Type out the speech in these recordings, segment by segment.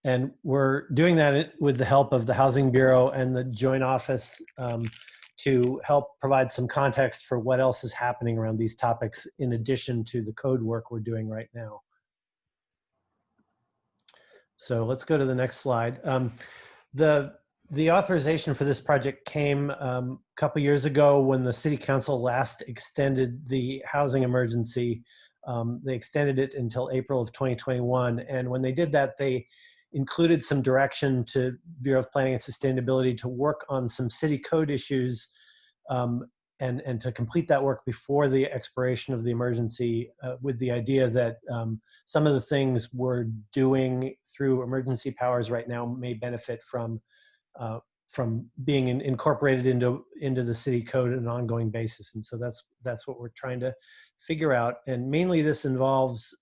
And we're doing that with the help of the Housing Bureau and the Joint Office to help provide some context for what else is happening around these topics in addition to the code work we're doing right now. So let's go to the next slide. The authorization for this project came a couple years ago when the City Council last extended the housing emergency. They extended it until April of 2021. And when they did that, they included some direction to Bureau of Planning and Sustainability to work on some city code issues and to complete that work before the expiration of the emergency with the idea that some of the things we're doing through emergency powers right now may benefit from being incorporated into the city code on an ongoing basis. And so that's what we're trying to figure out. And mainly this involves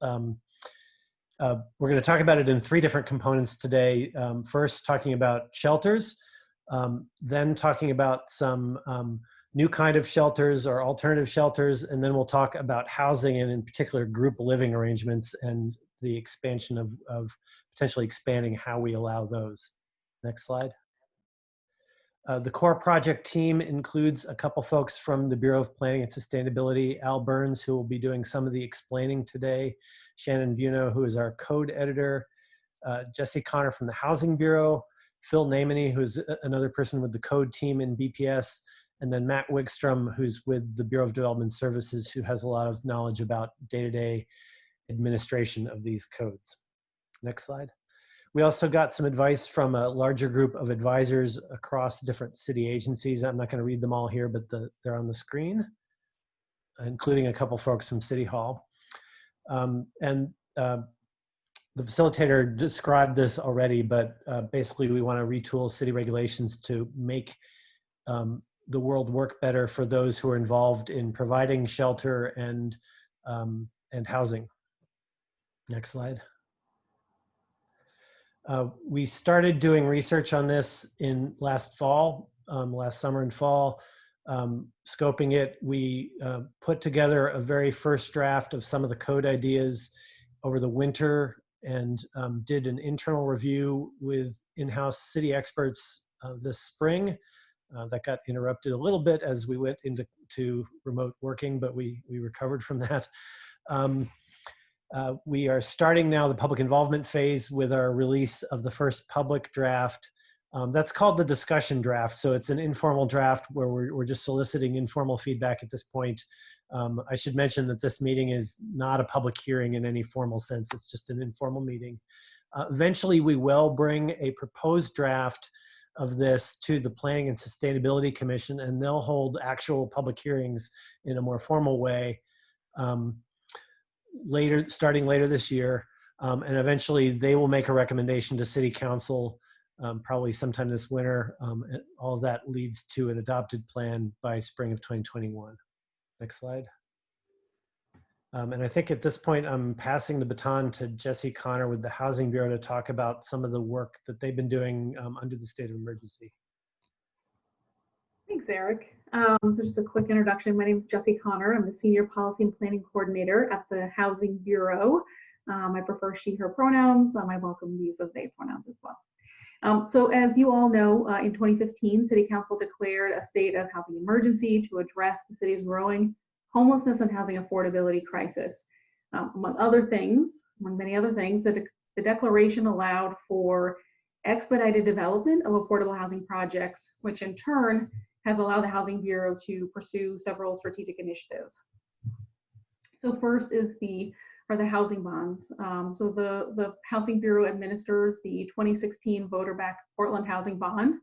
we're going to talk about it in 3 different components today. First, talking about shelters, then talking about some new kind of shelters or alternative shelters, and then we'll talk about housing and in particular group living arrangements and the expansion of potentially expanding how we allow those. Next slide. The core project team includes a couple folks from the Bureau of Planning and Sustainability, Al Burns, who will be doing some of the explaining today, Shannon Buno, who is our code editor, Jesse Connor from the Housing Bureau, Phil Namany, who's another person with the code team in BPS, and then Matt Wigstrom, who's with the Bureau of Development Services, who has a lot of knowledge about day-to-day administration of these codes. Next slide. We also got some advice from a larger group of advisors across different city agencies. I'm not going to read them all here, but they're on the screen, including a couple folks from City Hall. The facilitator described this already, but basically we want to retool city regulations to make the world work better for those who are involved in providing shelter and housing. Next slide. We started doing research on this in last summer and fall, scoping it. We put together a very first draft of some of the code ideas over the winter and did an internal review with in-house city experts this spring. That got interrupted a little bit as we went into remote working, but we recovered from that. We are starting now the public involvement phase with our release of the first public draft. That's called the discussion draft. So it's an informal draft where we're just soliciting informal feedback at this point. I should mention that this meeting is not a public hearing in any formal sense. It's just an informal meeting. Eventually, we will bring a proposed draft of this to the Planning and Sustainability Commission, and they'll hold actual public hearings in a more formal way. Starting later this year, and eventually they will make a recommendation to City Council probably sometime this winter. All of that leads to an adopted plan by spring of 2021. Next slide. And I think at this point I'm passing the baton to Jesse Connor with the Housing Bureau to talk about some of the work that they've been doing under the state of emergency. Thanks, Eric. So just a quick introduction. My name is Jesse Connor. I'm the Senior Policy and Planning Coordinator at the Housing Bureau. I prefer she, her pronouns. I welcome the use of they pronouns as well. So as you all know, in 2015, City Council declared a state of housing emergency to address the city's growing homelessness and housing affordability crisis. Among many other things, the declaration allowed for expedited development of affordable housing projects, which in turn has allowed the Housing Bureau to pursue several strategic initiatives. So first are the housing bonds. So the Housing Bureau administers the 2016 voter-backed Portland Housing Bond.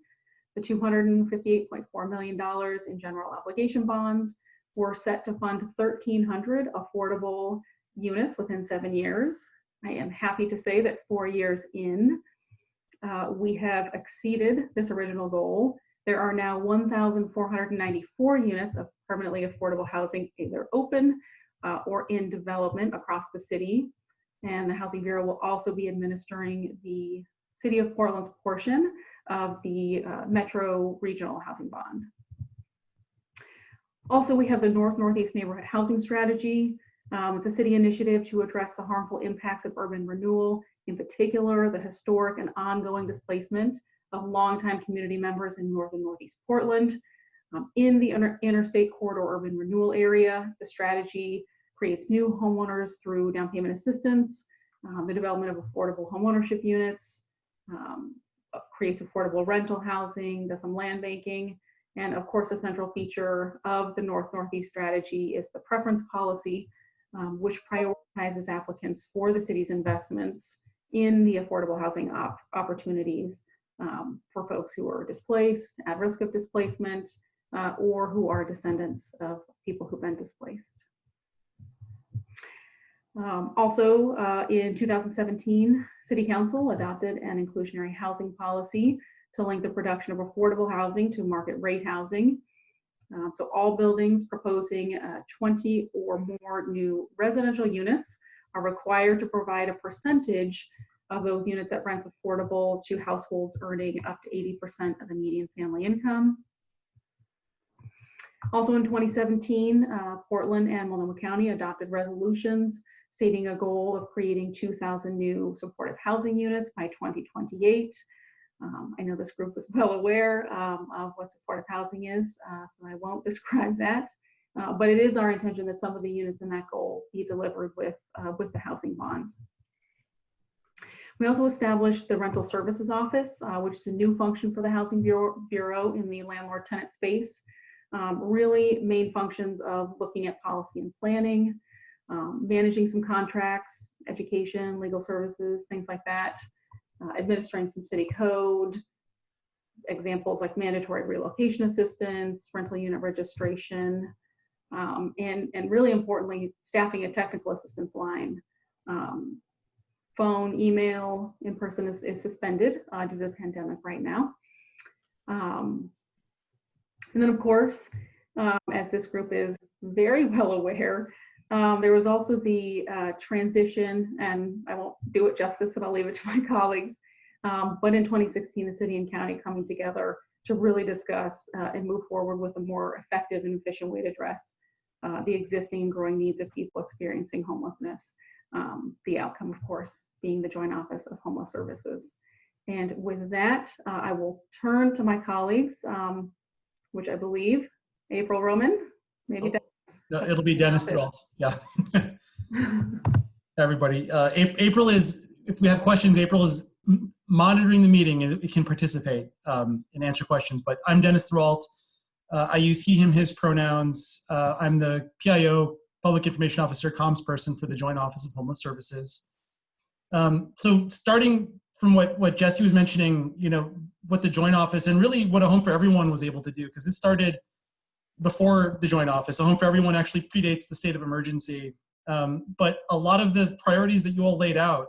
The $258.4 million in general obligation bonds were set to fund 1,300 affordable units within 7 years. I am happy to say that 4 years in, we have exceeded this original goal. There are now 1,494 units of permanently affordable housing either open or in development across the city. And the Housing Bureau will also be administering the City of Portland's portion of the Metro Regional Housing Bond. Also, we have the North-Northeast Neighborhood Housing Strategy. It's a city initiative to address the harmful impacts of urban renewal, in particular, the historic and ongoing displacement of longtime community members in North and Northeast Portland. In the interstate corridor urban renewal area, the strategy creates new homeowners through down payment assistance, the development of affordable homeownership units, creates affordable rental housing, does some land banking, and of course, a central feature of the North-Northeast strategy is the preference policy, which prioritizes applicants for the city's investments in the affordable housing opportunities for folks who are displaced, at risk of displacement, or who are descendants of people who've been displaced. Also, in 2017, City Council adopted an inclusionary housing policy to link the production of affordable housing to market rate housing. So all buildings proposing 20 or more new residential units are required to provide a percentage of those units at rents affordable to households earning up to 80% of the median family income. Also in 2017, Portland and Multnomah County adopted resolutions stating a goal of creating 2,000 new supportive housing units by 2028. I know this group is well aware of what supportive housing is, so I won't describe that. But it is our intention that some of the units in that goal be delivered with the housing bonds. We also established the Rental Services Office, which is a new function for the Housing Bureau in the landlord-tenant space. Really main functions of looking at policy and planning, managing some contracts, education, legal services, things like that, administering some city code, examples like mandatory relocation assistance, rental unit registration, and really importantly, staffing a technical assistance line. Phone, email, in person is suspended due to the pandemic right now. And then of course, as this group is very well aware, there was also the transition, and I won't do it justice, and I'll leave it to my colleagues. But in 2016, the city and county coming together to really discuss and move forward with a more effective and efficient way to address the existing and growing needs of people experiencing homelessness. The outcome, of course, being the Joint Office of Homeless Services. And with that, I will turn to my colleagues, which I believe, April Roman, maybe. No, it'll be Dennis Thralt. Yeah. Everybody. April is, if we have questions, April is monitoring the meeting and it can participate and answer questions. But I'm Dennis Thralt. I use he, him, his pronouns. I'm the PIO, Public Information Officer, comms person for the Joint Office of Homeless Services. So starting from what Jesse was mentioning, you know, what the Joint Office and really what a Home for Everyone was able to do, because this started before the Joint Office. A Home for Everyone actually predates the state of emergency. But a lot of the priorities that you all laid out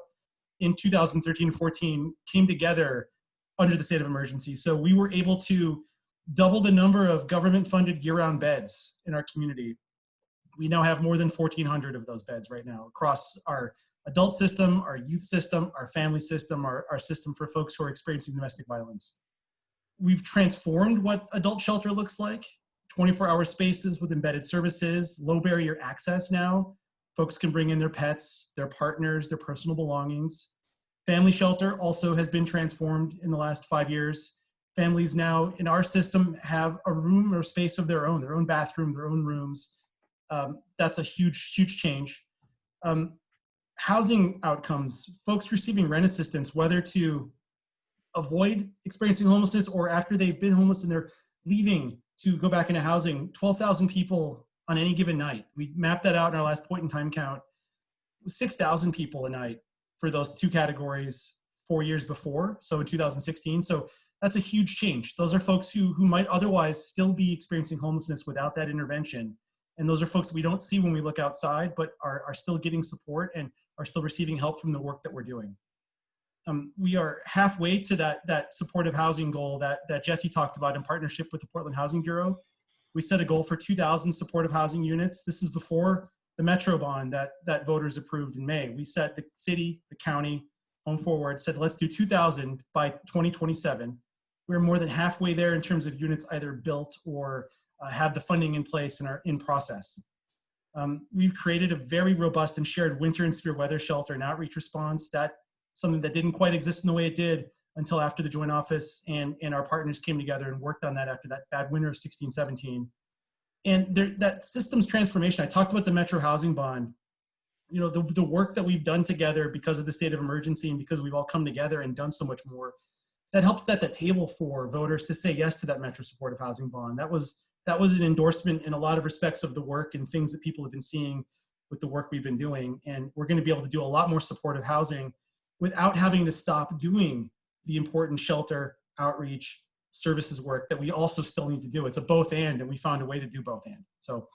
in 2013-14 came together under the state of emergency. So we were able to double the number of government-funded year-round beds in our community. We now have more than 1,400 of those beds right now across our adult system, our youth system, our family system, our system for folks who are experiencing domestic violence. We've transformed what adult shelter looks like. 24-hour spaces with embedded services, low barrier access now. Folks can bring in their pets, their partners, their personal belongings. Family shelter also has been transformed in the last 5 years. Families now in our system have a room or space of their own bathroom, their own rooms. That's a huge, huge change. Housing outcomes, folks receiving rent assistance, whether to avoid experiencing homelessness or after they've been homeless and they're leaving to go back into housing, 12,000 people on any given night. We mapped that out in our last point in time count. 6,000 people a night for those two categories 4 years before, so in 2016. So that's a huge change. Those are folks who might otherwise still be experiencing homelessness without that intervention. And those are folks that we don't see when we look outside, but are still getting support and are still receiving help from the work that we're doing. We are halfway to that supportive housing goal that Jesse talked about in partnership with the Portland Housing Bureau. We set a goal for 2,000 supportive housing units. This is before the Metro bond that voters approved in May. We set the city, the county, Home Forward, said let's do 2,000 by 2027. We're more than halfway there in terms of units either built or have the funding in place and are in process. We've created a very robust and shared winter and severe weather shelter and outreach response. That's something that didn't quite exist in the way it did until after the Joint Office and our partners came together and worked on that after that bad winter of 16-17. And that systems transformation, I talked about the Metro Housing Bond. You know, the work that we've done together because of the state of emergency and because we've all come together and done so much more, that helps set the table for voters to say yes to that Metro Supportive Housing Bond. That was an endorsement in a lot of respects of the work and things that people have been seeing with the work we've been doing. And we're going to be able to do a lot more supportive housing without having to stop doing the important shelter, outreach, services work that we also still need to do. It's a both and we found a way to do both and. So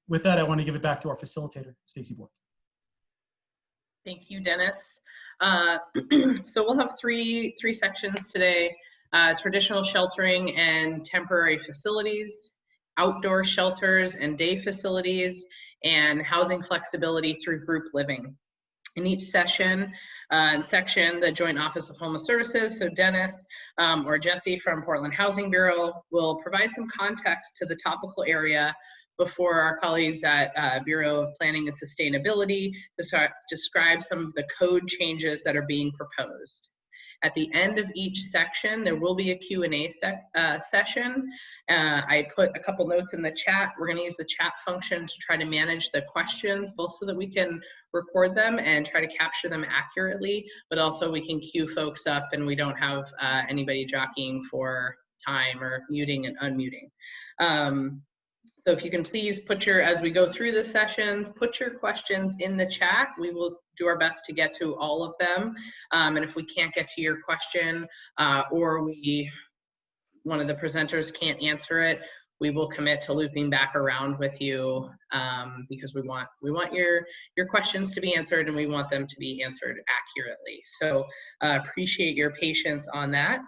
with that, I want to give it back to our facilitator, Stacy Bork. Thank you, Dennis. So we'll have three sections today: traditional sheltering and temporary facilities, outdoor shelters and day facilities, and housing flexibility through group living. In each session and section, the Joint Office of Homeless Services, so Dennis or Jesse from Portland Housing Bureau, will provide some context to the topical area before our colleagues at Bureau of Planning and Sustainability describe some of the code changes that are being proposed. At the end of each section, there will be a Q&A session. I put a couple notes in the chat. We're going to use the chat function to try to manage the questions, both so that we can record them and try to capture them accurately, but also we can queue folks up and we don't have anybody jockeying for time or muting and unmuting. So if you can please as we go through the sessions, put your questions in the chat. We will do our best to get to all of them. And if we can't get to your question or one of the presenters can't answer it, we will commit to looping back around with you because we want your questions to be answered and we want them to be answered accurately. So appreciate your patience on that.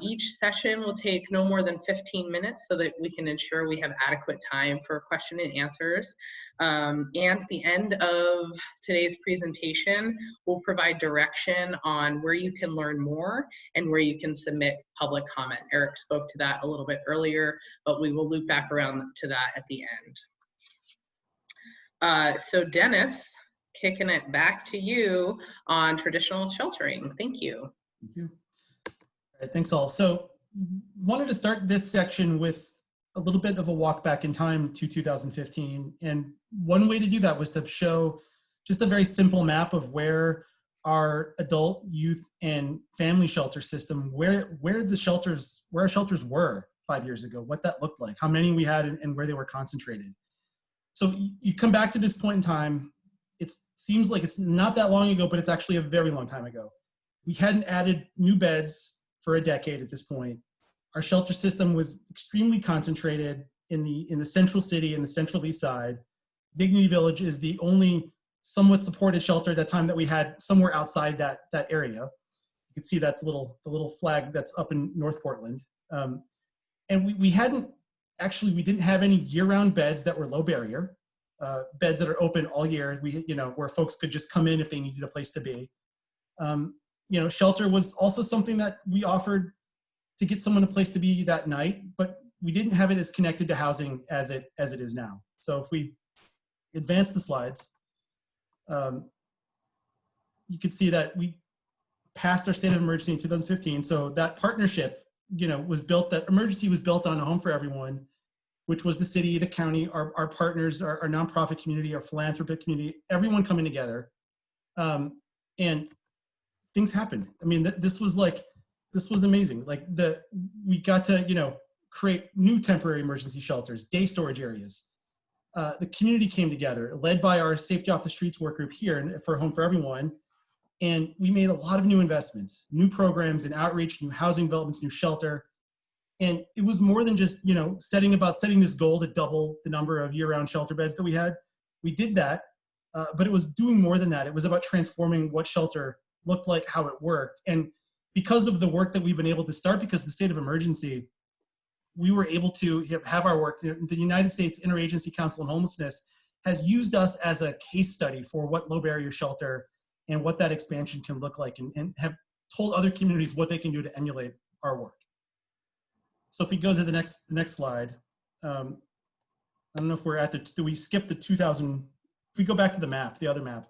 Each session will take no more than 15 minutes so that we can ensure we have adequate time for question and answers. And at the end of today's presentation, we'll provide direction on where you can learn more and where you can submit public comment. Eric spoke to that a little bit earlier, but we will loop back around to that at the end. So Dennis, kicking it back to you on traditional sheltering. Thank you. Thank you. All right, thanks all. So wanted to start this section with a little bit of a walk back in time to 2015. And one way to do that was to show just a very simple map of where our adult, youth, and family shelter system, where our shelters were 5 years ago, what that looked like, how many we had and where they were concentrated. So you come back to this point in time, it seems like it's not that long ago, but it's actually a very long time ago. We hadn't added new beds for a decade at this point. Our shelter system was extremely concentrated in the central city and the central east side. Dignity Village is the only somewhat supported shelter at that time that we had somewhere outside that area. You can see that's the little flag that's up in North Portland. And we didn't have any year-round beds that were low barrier, beds that are open all year, where folks could just come in if they needed a place to be. Shelter was also something that we offered to get someone a place to be that night, but we didn't have it as connected to housing as it is now. So if we advance the slides, you can see that we passed our state of emergency in 2015. So that partnership, was built, that emergency was built on a Home for Everyone, which was the city, the county, our partners, our nonprofit community, our philanthropic community, everyone coming together. And things happened. I mean, this was amazing. We got to, create new temporary emergency shelters, day storage areas. The community came together, led by our Safety Off the Streets work group here for Home for Everyone. And we made a lot of new investments, new programs and outreach, new housing developments, new shelter. And it was more than just, setting this goal to double the number of year-round shelter beds that we had. We did that, but it was doing more than that. It was about transforming what shelter looked like, how it worked. And because of the work that we've been able to start, because of the state of emergency, we were able to have our work. The United States Interagency Council on Homelessness has used us as a case study for what low barrier shelter and what that expansion can look like, and have told other communities what they can do to emulate our work. So if we go to the next slide, I don't know if we're at the, do we skip the 2000? If we go back to the map, the other map.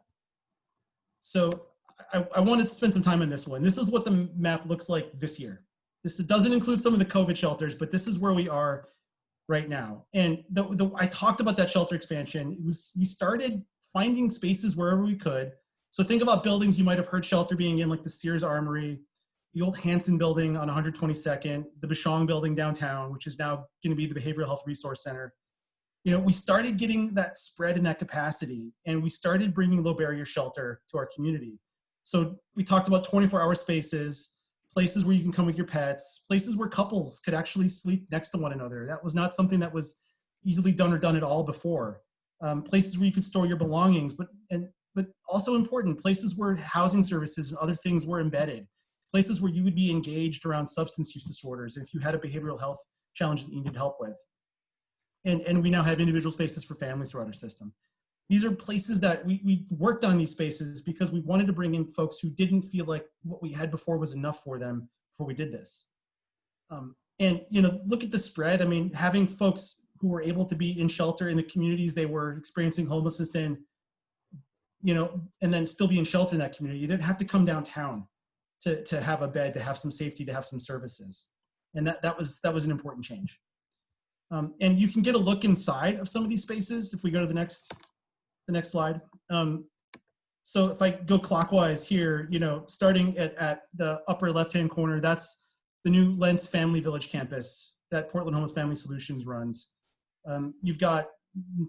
So I wanted to spend some time on this one. This is what the map looks like this year. This doesn't include some of the COVID shelters, but this is where we are right now. And I talked about that shelter expansion. We started finding spaces wherever we could. So think about buildings you might have heard shelter being in, like the Sears Armory, the old Hanson building on 122nd, the Bishong building downtown, which is now going to be the Behavioral Health Resource Center. You know, we started getting that spread in that capacity, and we started bringing low barrier shelter to our community. So we talked about 24-hour spaces, places where you can come with your pets, places where couples could actually sleep next to one another. That was not something that was easily done or done at all before. Places where you could store your belongings, but also important, places where housing services and other things were embedded, places where you would be engaged around substance use disorders if you had a behavioral health challenge that you needed help with. And we now have individual spaces for families throughout our system. These are places that we worked on these spaces because we wanted to bring in folks who didn't feel like what we had before was enough for them before we did this. And, you know, look at the spread. I mean, having folks who were able to be in shelter in the communities they were experiencing homelessness in, you know, and then still be in shelter in that community. You didn't have to come downtown to have a bed, to have some safety, to have some services. And that was an important change. And you can get a look inside of some of these spaces if we go to the next slide. So if I go clockwise here, you know, starting at the upper left-hand corner, that's the new Lentz Family Village campus that Portland Homeless Family Solutions runs. You've got,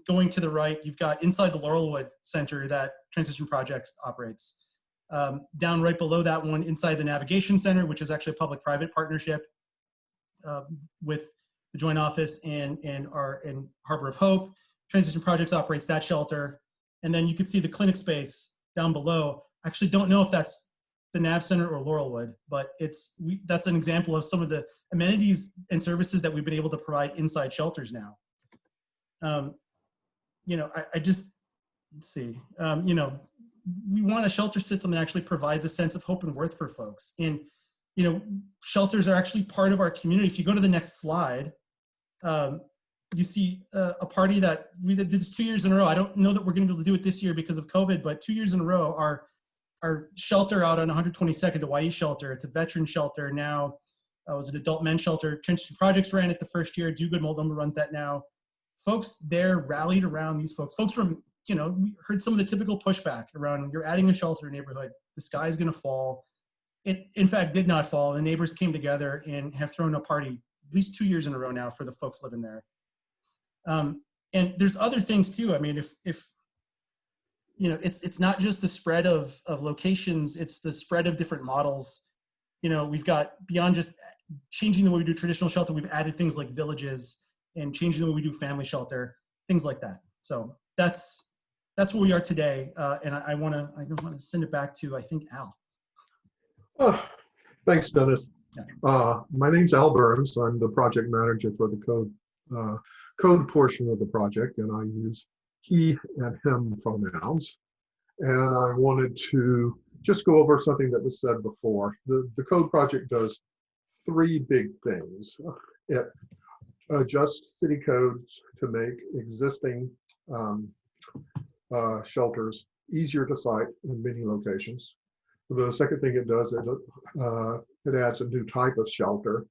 going to the right, you've got inside the Laurelwood Center that Transition Projects operates. Down right below that one, inside the Navigation Center, which is actually a public-private partnership with the Joint Office and Harbor of Hope. Transition Projects operates that shelter. And then you can see the clinic space down below. I actually don't know if that's the Nav Center or Laurelwood, but that's an example of some of the amenities and services that we've been able to provide inside shelters now. You know, I just, let's see, you know, we want a shelter system that actually provides a sense of hope and worth for folks. And, you know, shelters are actually part of our community. If you go to the next slide, you see a party that we did this 2 years in a row. I don't know that we're going to be able to do it this year because of COVID, but 2 years in a row, our shelter out on 122nd, the YE shelter, it's a veteran shelter now. It was an adult men's shelter. Transition Projects ran it the first year. Do Good Multnomah runs that now. Folks there rallied around these folks. Folks from, you know, we heard some of the typical pushback around, you're adding a shelter in a neighborhood, the sky is going to fall. It, in fact, did not fall. The neighbors came together and have thrown a party at least 2 years in a row now for the folks living there. And there's other things too. I mean, if you know, it's not just the spread of locations, it's the spread of different models. You know, we've got, beyond just changing the way we do traditional shelter, we've added things like villages and changing the way we do family shelter, things like that. So that's where we are today. And I want to send it back to, I think, Al. Oh, thanks, Dennis. Yeah. My name's Al Burns. I'm the project manager for the code portion of the project, and I use he and him pronouns. And I wanted to just go over something that was said before. The code project does three big things. It adjusts city codes to make existing shelters easier to site in many locations. The second thing it does is it adds a new type of shelter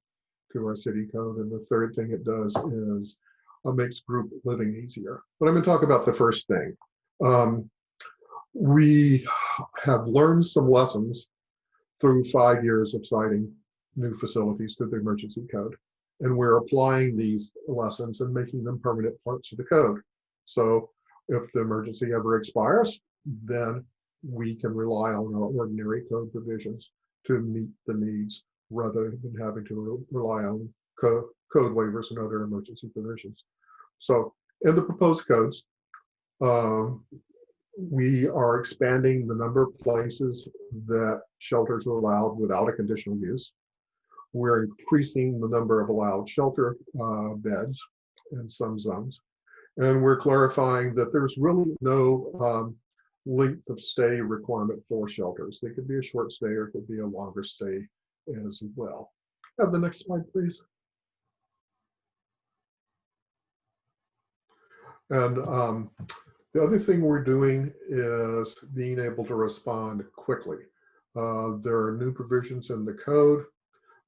to our city code. And the third thing it does is makes group living easier. But I'm going to talk about the first thing. We have learned some lessons through 5 years of citing new facilities to the emergency code. And we're applying these lessons and making them permanent parts of the code. So if the emergency ever expires, then we can rely on our ordinary code provisions to meet the needs rather than having to rely on code waivers and other emergency provisions. So in the proposed codes, we are expanding the number of places that shelters are allowed without a conditional use. We're increasing the number of allowed shelter beds in some zones. And we're clarifying that there's really no length of stay requirement for shelters. They could be a short stay or it could be a longer stay as well. Have the next slide, please. And the other thing we're doing is being able to respond quickly. There are new provisions in the code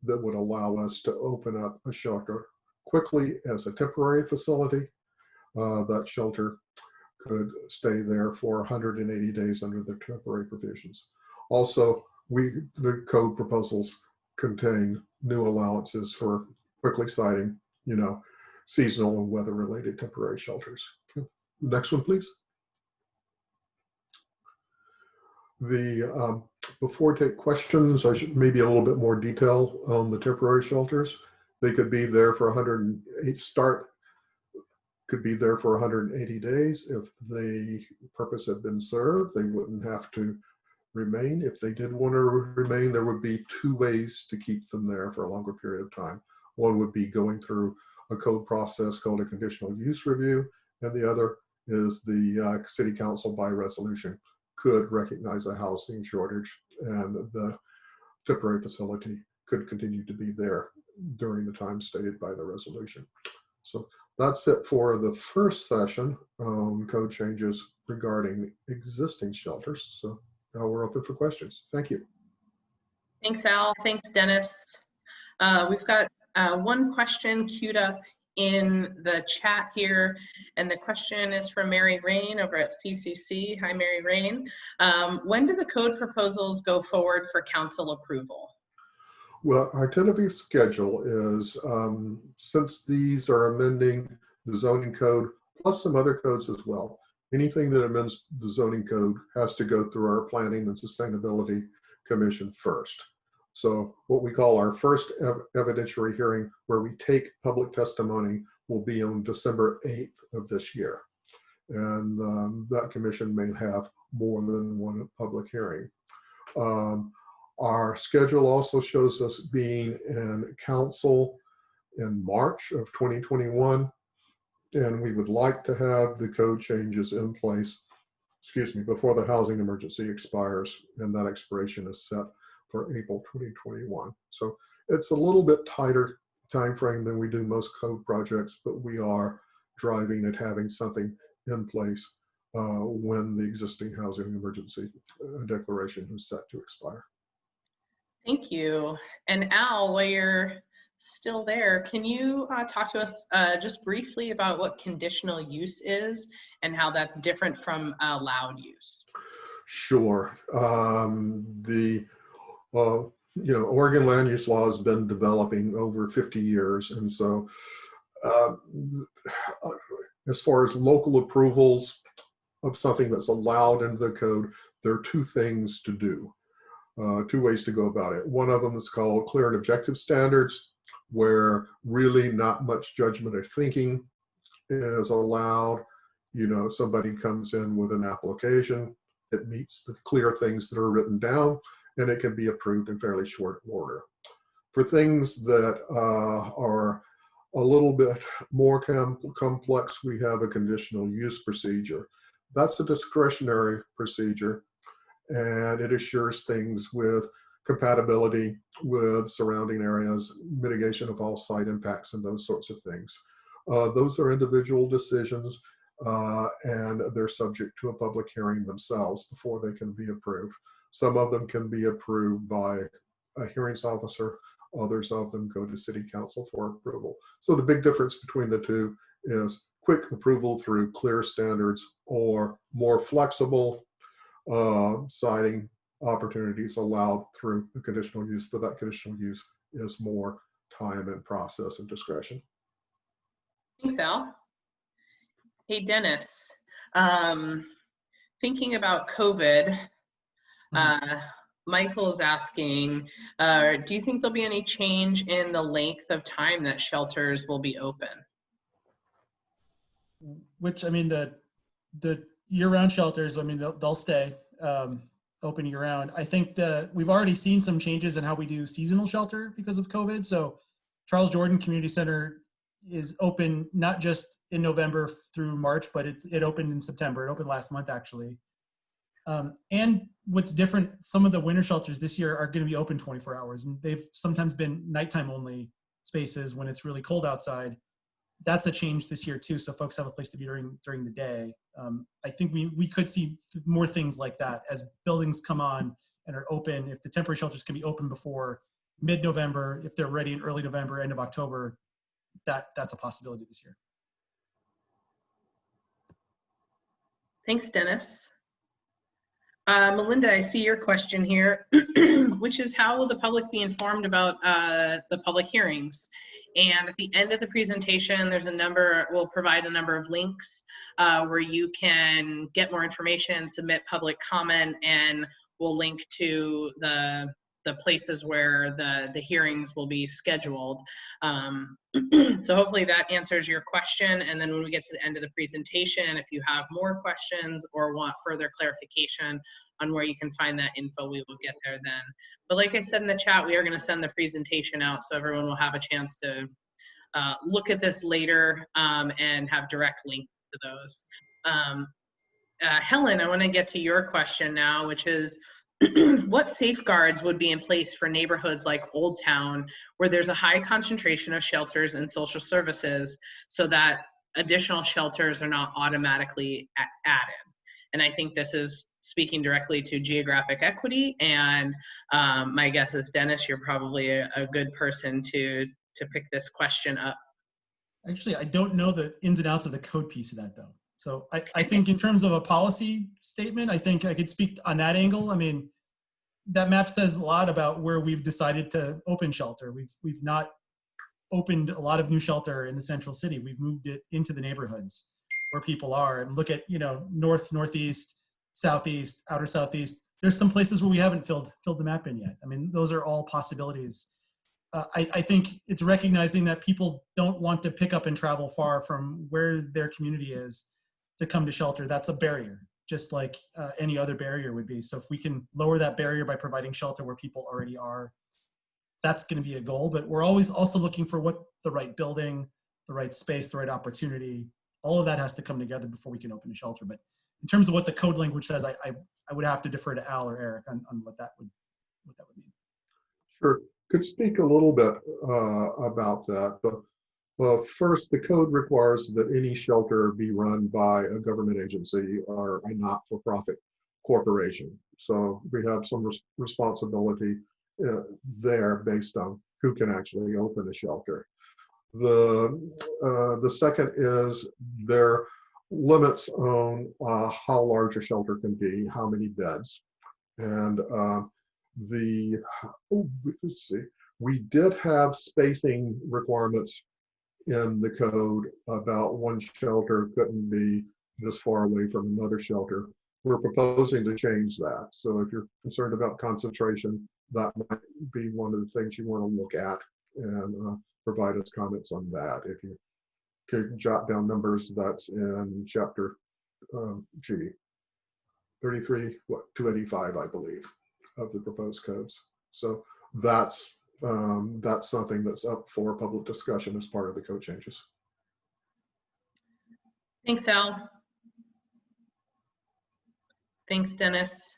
that would allow us to open up a shelter quickly as a temporary facility. That shelter could stay there for 180 days under the temporary provisions. Also, the code proposals contain new allowances for quickly siting, seasonal and weather-related temporary shelters. Okay. Next one, please. Before I take questions, I should maybe a little bit more detail on the temporary shelters. They could be there for 108 could be there for 180 days. If the purpose had been served, they wouldn't have to remain. If they did want to remain, there would be two ways to keep them there for a longer period of time. One would be going through a code process called a conditional use review, and the other is the city council by resolution could recognize a housing shortage, and the temporary facility could continue to be there during the time stated by the resolution. So that's it for the first session on code changes regarding existing shelters. So now we're open for questions. Thank you. Thanks, Al. Thanks, Dennis. We've got one question queued up in the chat here, and the question is from Mary Rain over at CCC. Hi, Mary Rain. When do the code proposals go forward for council approval? Well, our tentative schedule is, since these are amending the zoning code, plus some other codes as well, anything that amends the zoning code has to go through our Planning and Sustainability Commission first. So what we call our first evidentiary hearing, where we take public testimony, will be on December 8th of this year. And that commission may have more than one public hearing. Our schedule also shows us being in council in March of 2021, and we would like to have the code changes in place, before the housing emergency expires, and that expiration is set for April 2021. So it's a little bit tighter time frame than we do most code projects, but we are driving at having something in place when the existing housing emergency declaration is set to expire. Thank you. And Al, while you're still there, can you talk to us just briefly about what conditional use is and how that's different from allowed use? Sure. Oregon land use law has been developing over 50 years. And so as far as local approvals of something that's allowed into the code, there are two things to do. Two ways to go about it. One of them is called clear and objective standards, where really not much judgment or thinking is allowed. Somebody comes in with an application, it meets the clear things that are written down, and it can be approved in fairly short order. For things that are a little bit more complex, we have a conditional use procedure. That's a discretionary procedure, and it assures things with compatibility with surrounding areas, mitigation of all site impacts, and those sorts of things. Those are individual decisions, and they're subject to a public hearing themselves before they can be approved. Some of them can be approved by a hearings officer, others of them go to city council for approval. So the big difference between the two is quick approval through clear standards, or more flexible citing opportunities allowed through the conditional use, but that conditional use is more time and process and discretion. Thanks, Al. Hey, Dennis, thinking about COVID, Michael is asking, do you think there'll be any change in the length of time that shelters will be open? Which, the year-round shelters, they'll stay open year-round. I think that we've already seen some changes in how we do seasonal shelter because of COVID. So Charles Jordan Community Center is open not just in November through March, but it opened in September. It opened last month, actually. And what's different, some of the winter shelters this year are going to be open 24 hours, and they've sometimes been nighttime only spaces when it's really cold outside. that's a change this year too. So folks have a place to be during the day. I think we could see more things like that as buildings come on and are open. If the temporary shelters can be open before mid-November, if they're ready in early November, end of October, that's a possibility this year. Thanks, Dennis. Melinda, I see your question here, which is how will the public be informed about the public hearings? And at the end of the presentation, we'll provide a number of links where you can get more information, submit public comment, and we'll link to the places where the hearings will be scheduled. So hopefully that answers your question. And then when we get to the end of the presentation, if you have more questions or want further clarification on where you can find that info, we will get there then. But like I said in the chat, we are going to send the presentation out so everyone will have a chance to look at this later and have direct links to those. Helen, I want to get to your question now, which is, what safeguards would be in place for neighborhoods like Old Town, where there's a high concentration of shelters and social services, so that additional shelters are not automatically added? And I think this is speaking directly to geographic equity. And my guess is, Dennis, you're probably a good person to pick this question up. Actually, I don't know the ins and outs of the code piece of that, though. So I think in terms of a policy statement, I think I could speak on that angle. I mean, that map says a lot about where we've decided to open shelter. We've not opened a lot of new shelter in the central city. We've moved it into the neighborhoods where people are, and look at, north, northeast, southeast, outer southeast. There's some places where we haven't filled the map in yet. I mean, those are all possibilities. I think it's recognizing that people don't want to pick up and travel far from where their community is to come to shelter. That's a barrier, just like any other barrier would be. So if we can lower that barrier by providing shelter where people already are, that's going to be a goal. But we're always also looking for what the right building, the right space, the right opportunity, all of that has to come together before we can open a shelter. But in terms of what the code language says, I would have to defer to Al or Eric on what that would mean. Sure, could speak a little bit about that, but first, the code requires that any shelter be run by a government agency or a not-for-profit corporation. So we have some responsibility there based on who can actually open a shelter. The second is there are limits on how large a shelter can be, how many beds, and let's see, we did have spacing requirements in the code about one shelter couldn't be this far away from another shelter. We're proposing to change that. So if you're concerned about concentration, that might be one of the things you want to look at and provide us comments on that. If you could jot down numbers, that's in chapter 285, I believe, of the proposed codes. So that's something that's up for public discussion as part of the code changes. Thanks, Al. Thanks, Dennis.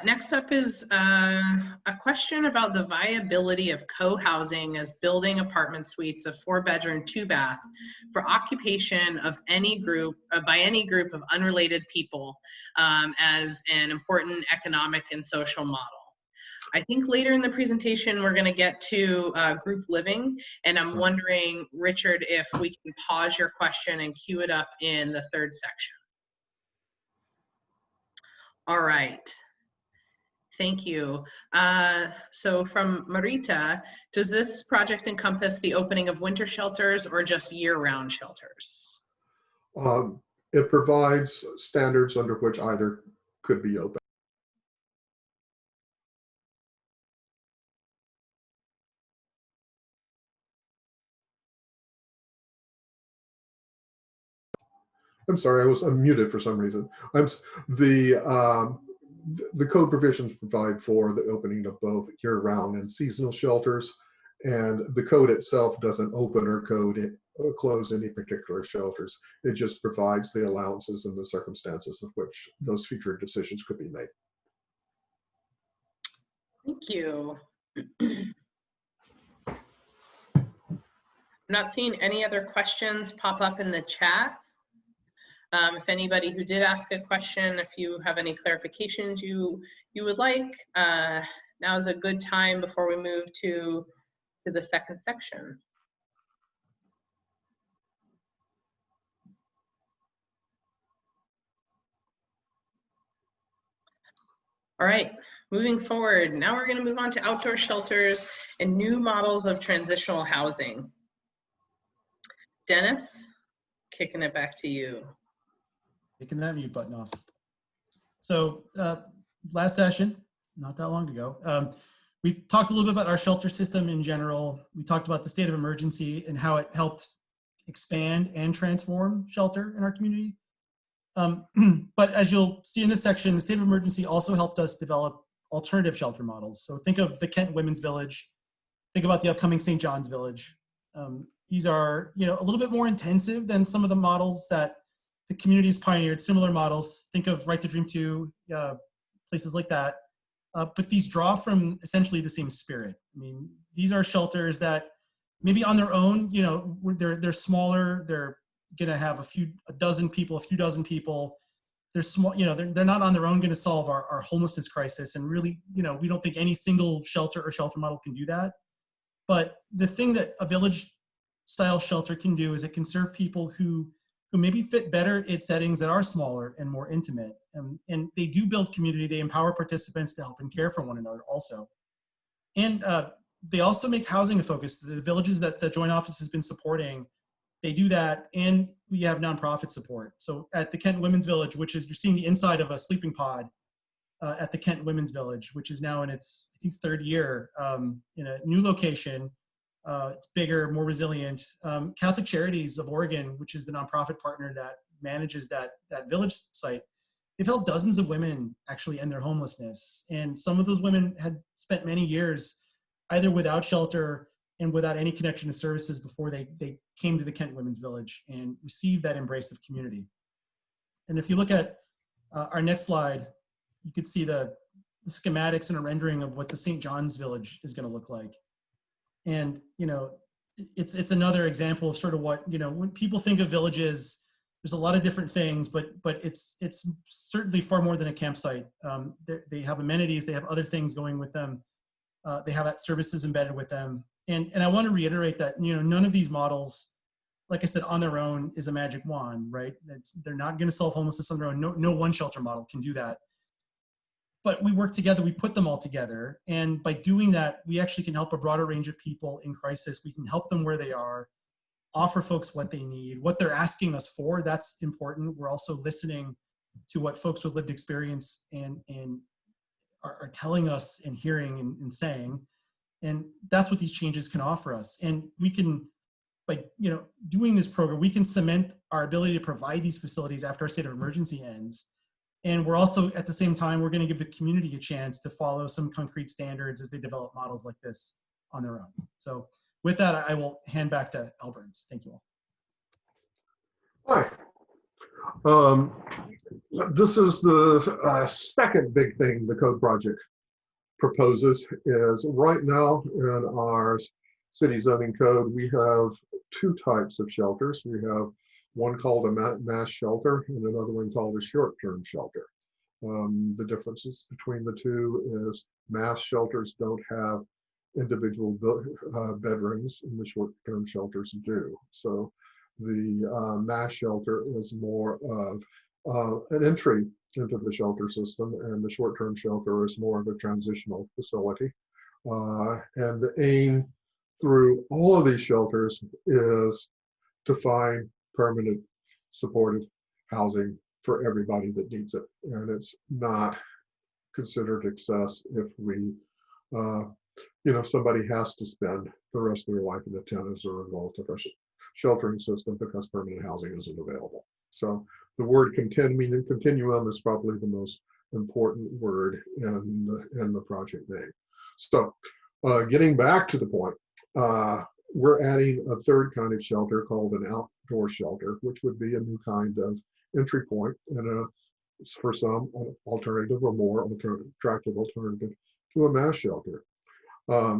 Next up is a question about the viability of co-housing as building apartment suites of 4-bedroom, 2-bath for occupation of any group, by any group of unrelated people as an important economic and social model. I think later in the presentation, we're going to get to group living, and I'm wondering, Richard, if we can pause your question and queue it up in the third section. All right. Thank you. So from Marita, does this project encompass the opening of winter shelters or just year-round shelters? It provides standards under which either could be open. I'm sorry, I was unmuted for some reason. The code provisions provide for the opening of both year-round and seasonal shelters, and the code itself doesn't open or close any particular shelters. It just provides the allowances and the circumstances of which those future decisions could be made. Thank you. I'm not seeing any other questions pop up in the chat. If anybody who did ask a question, if you have any clarifications you would like, now is a good time before we move to the second section. All right, moving forward, now we're going to move on to outdoor shelters and new models of transitional housing. Dennis, kicking it back to you. Taking that mute button off. So last session, not that long ago, we talked a little bit about our shelter system in general. We talked about the state of emergency and how it helped expand and transform shelter in our community. But as you'll see in this section, the state of emergency also helped us develop alternative shelter models. So think of the Kent Women's Village, think about the upcoming St. John's Village. These are, a little bit more intensive than some of the models that the community's pioneered, similar models. Think of Right to Dream 2, places like that. But these draw from essentially the same spirit. I mean, these are shelters that maybe on their own, they're smaller, they're gonna have a few dozen people. They're small, they're not on their own gonna solve our homelessness crisis. And really, we don't think any single shelter or shelter model can do that. But the thing that a village style shelter can do is it can serve people who maybe fit better in settings that are smaller and more intimate. And they do build community. They empower participants to help and care for one another also. And they also make housing a focus. The villages that the Joint Office has been supporting, they do that, and we have nonprofit support. So at the Kent Women's Village, which is, you're seeing the inside of a sleeping pod at the Kent Women's Village, which is now in its, I think, third year in a new location. It's bigger, more resilient. Catholic Charities of Oregon, which is the nonprofit partner that manages that village site, they've helped dozens of women actually end their homelessness. And some of those women had spent many years either without shelter and without any connection to services before they came to the Kent Women's Village and received that embrace of community. And if you look at our next slide, you could see the schematics and a rendering of what the St. John's Village is going to look like. And, it's another example of sort of what, when people think of villages, there's a lot of different things, but it's certainly far more than a campsite. They have amenities, they have other things going with them. They have services embedded with them. And I want to reiterate that, none of these models, like I said, on their own is a magic wand, right? They're not going to solve homelessness on their own. No one shelter model can do that. But we work together, we put them all together. And by doing that, we actually can help a broader range of people in crisis. We can help them where they are, offer folks what they need, what they're asking us for. That's important. We're also listening to what folks with lived experience and are telling us and hearing and saying. And that's what these changes can offer us. And we can, by doing this program, we can cement our ability to provide these facilities after our state of emergency ends. And we're also, at the same time, we're going to give the community a chance to follow some concrete standards as they develop models like this on their own. So with that, I will hand back to Al Burns. Thank you all. Hi. This is the second big thing the code project proposes. Is right now in our city zoning code, we have two types of shelters. We have one called a mass shelter and another one called a short-term shelter. The differences between the two is mass shelters don't have individual bedrooms, and the short-term shelters do. So the mass shelter is more of an entry into the shelter system, and the short-term shelter is more of a transitional facility. And the aim through all of these shelters is to find permanent supportive housing for everybody that needs it. And it's not considered excess if we, somebody has to spend the rest of their life in a tent as a result of a sheltering system because permanent housing isn't available. So the word continuum is probably the most important word in the project name. So getting back to the point, we're adding a third kind of shelter called an outdoor shelter, which would be a new kind of entry point and for some alternative or more attractive alternative to a mass shelter. The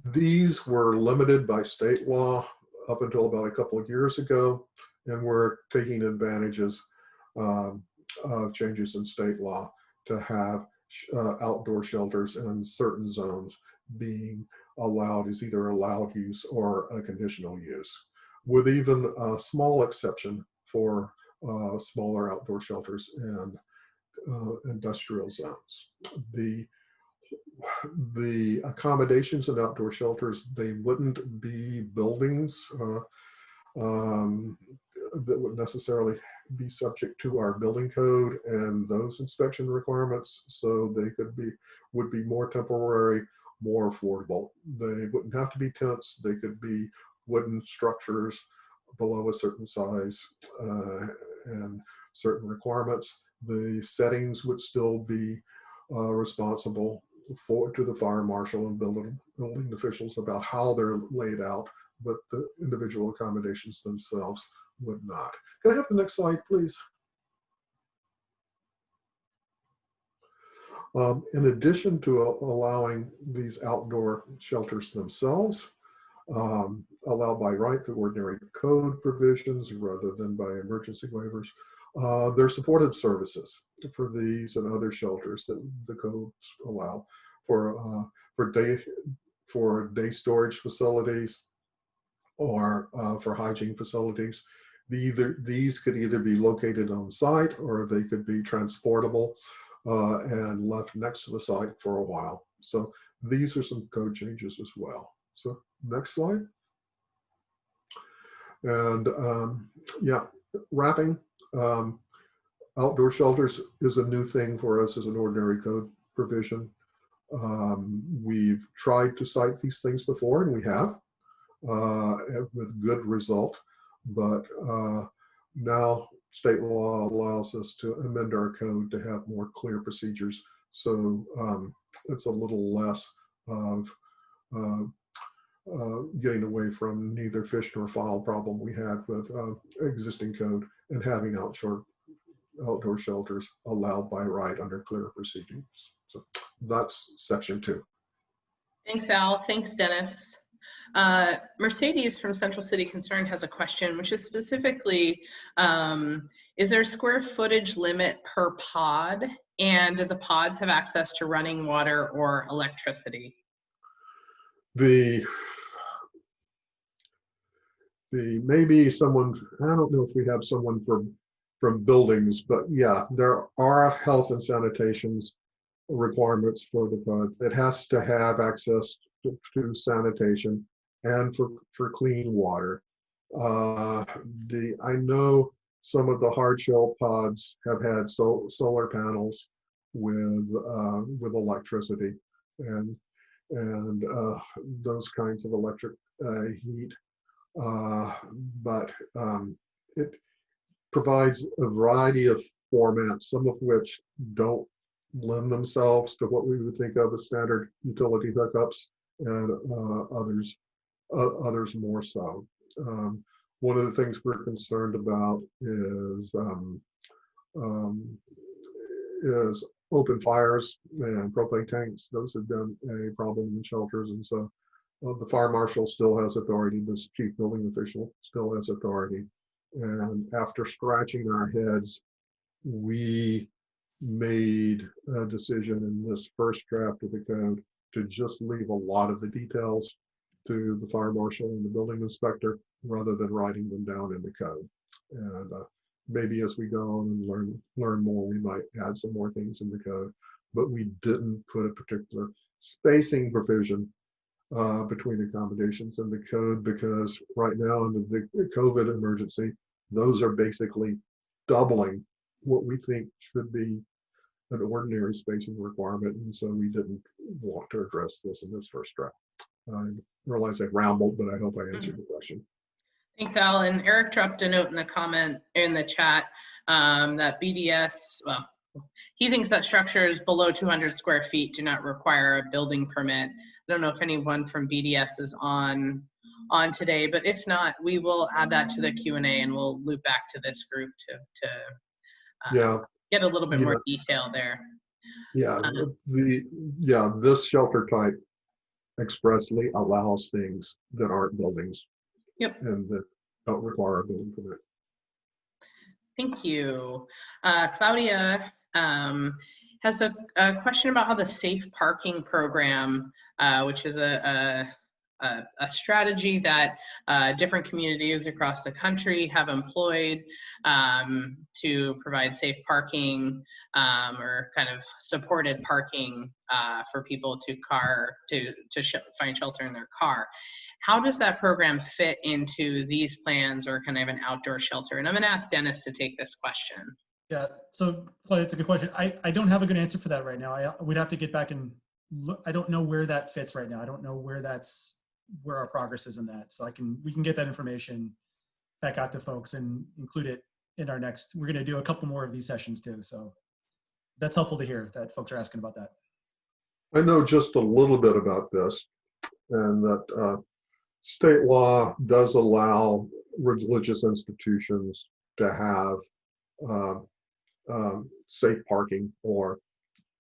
These were limited by state law up until about a couple of years ago, and we're taking advantages of changes in state law to have outdoor shelters in certain zones being allowed as either allowed use or a conditional use, with even a small exception for smaller outdoor shelters and industrial zones. The accommodations in outdoor shelters, they wouldn't be buildings that would necessarily be subject to our building code and those inspection requirements. So they would be more temporary, more affordable. They wouldn't have to be tents. They could be wooden structures below a certain size and certain requirements. The settings would still be responsible to the fire marshal and building officials about how they're laid out, but the individual accommodations themselves would not. Can I have the next slide, please? In addition to allowing these outdoor shelters themselves, allowed by right through ordinary code provisions rather than by emergency waivers, there are supportive services for these and other shelters that the codes allow for day storage facilities or for hygiene facilities. These could either be located on site or they could be transportable and left next to the site for a while. So these are some code changes as well. So next slide. And yeah, wrapping. Outdoor shelters is a new thing for us as an ordinary code provision. We've tried to cite these things before, and we have with good result, but now state law allows us to amend our code to have more clear procedures. So it's a little less of getting away from neither fish nor fowl problem we had with existing code and having outdoor shelters allowed by right under clear procedures. So that's section 2. Thanks, Al. Thanks, Dennis. Mercedes from Central City Concern has a question, which is specifically, is there a square footage limit per pod? And do the pods have access to running water or electricity? Maybe someone, I don't know if we have someone from buildings, but yeah, there are health and sanitation requirements for the pod. It has to have access to sanitation and for clean water. I know some of the hard shell pods have had solar panels with electricity and those kinds of electric heat. But it provides a variety of formats, some of which don't lend themselves to what we would think of as standard utility hookups, and others more so. One of the things we're concerned about is open fires and propane tanks. Those have been a problem in shelters, and so the fire marshal still has authority. This chief building official still has authority. And after scratching our heads, we made a decision in this first draft of the code to just leave a lot of the details to the fire marshal and the building inspector rather than writing them down in the code. And maybe as we go on and learn more, we might add some more things in the code. But we didn't put a particular spacing provision between accommodations in the code, because right now in the COVID emergency, those are basically doubling what we think should be an ordinary spacing requirement, and so we didn't want to address this in this first draft. I realize I rambled, but I hope I answered the question. Thanks, Al. And Eric dropped a note in the chat that BDS, well, he thinks that structures below 200 square feet do not require a building permit. I don't know if anyone from BDS is on today, but if not, we will add that to the Q&A and we'll loop back to this group to get a little bit more detail there. Yeah, this shelter type expressly allows things that aren't buildings Yep. and that don't require a building permit. Thank you. Claudia has a question about how the safe parking program, which is a strategy that different communities across the country have employed to provide safe parking or kind of supported parking for people to find shelter in their car. How does that program fit into these plans or kind of an outdoor shelter? And I'm going to ask Dennis to take this question. Yeah, so Claudia, it's a good question. I don't have a good answer for that right now. We'd have to get back and look. I don't know where that fits right now. I don't know where our progress is in that. So we can get that information back out to folks and include it in our next. We're going to do a couple more of these sessions too. So that's helpful to hear that folks are asking about that. I know just a little bit about this, and that state law does allow religious institutions to have safe parking or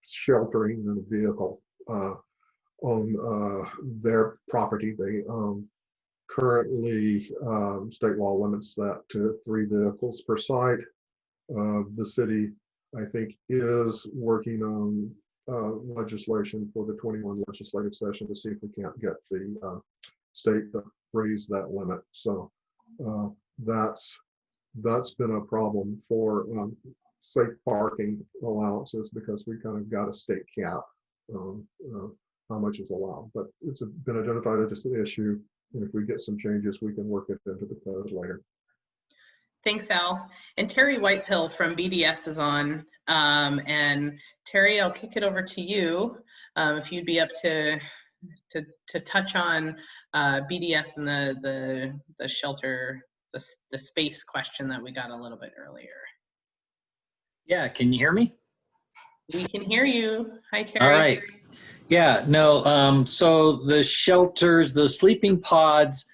sheltering in a vehicle on their property. They currently, state law limits that to 3 vehicles per site. The city, I think, is working on legislation for the 21 legislative session to see if we can't get the state to raise that limit. So that's been a problem for safe parking allowances, because we kind of got a state cap on how much is allowed. But it's been identified as an issue, and if we get some changes, we can work it into the code later. Thanks, Al. And Terry Whitehill from BDS is on. And Terry, I'll kick it over to you if you'd be up to touch on BDS and the shelter, the space question that we got a little bit earlier. Yeah, can you hear me? We can hear you. Hi, Terry. All right. Yeah, no, so the shelters, the sleeping pods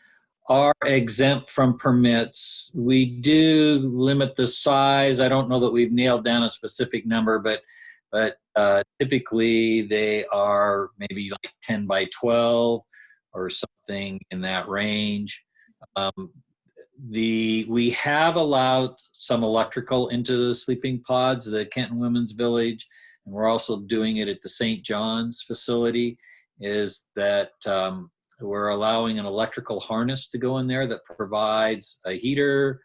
are exempt from permits. We do limit the size. I don't know that we've nailed down a specific number, but typically they are maybe like 10 by 12 or something in that range. We have allowed some electrical into the sleeping pods, the Kenton Women's Village, and we're also doing it at the St. John's facility, is that we're allowing an electrical harness to go in there that provides a heater,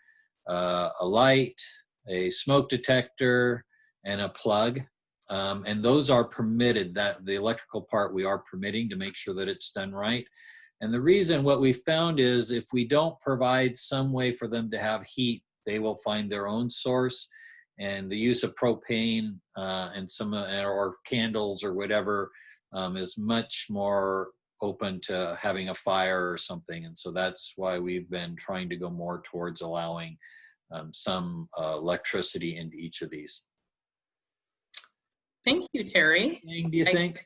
a light, a smoke detector, and a plug. And those are permitted. That the electrical part we are permitting to make sure that it's done right. And the reason, what we found is, if we don't provide some way for them to have heat, they will find their own source. And the use of propane and or candles or whatever is much more open to having a fire or something. And so that's why we've been trying to go more towards allowing some electricity into each of these. Thank you, Terry. Do you think?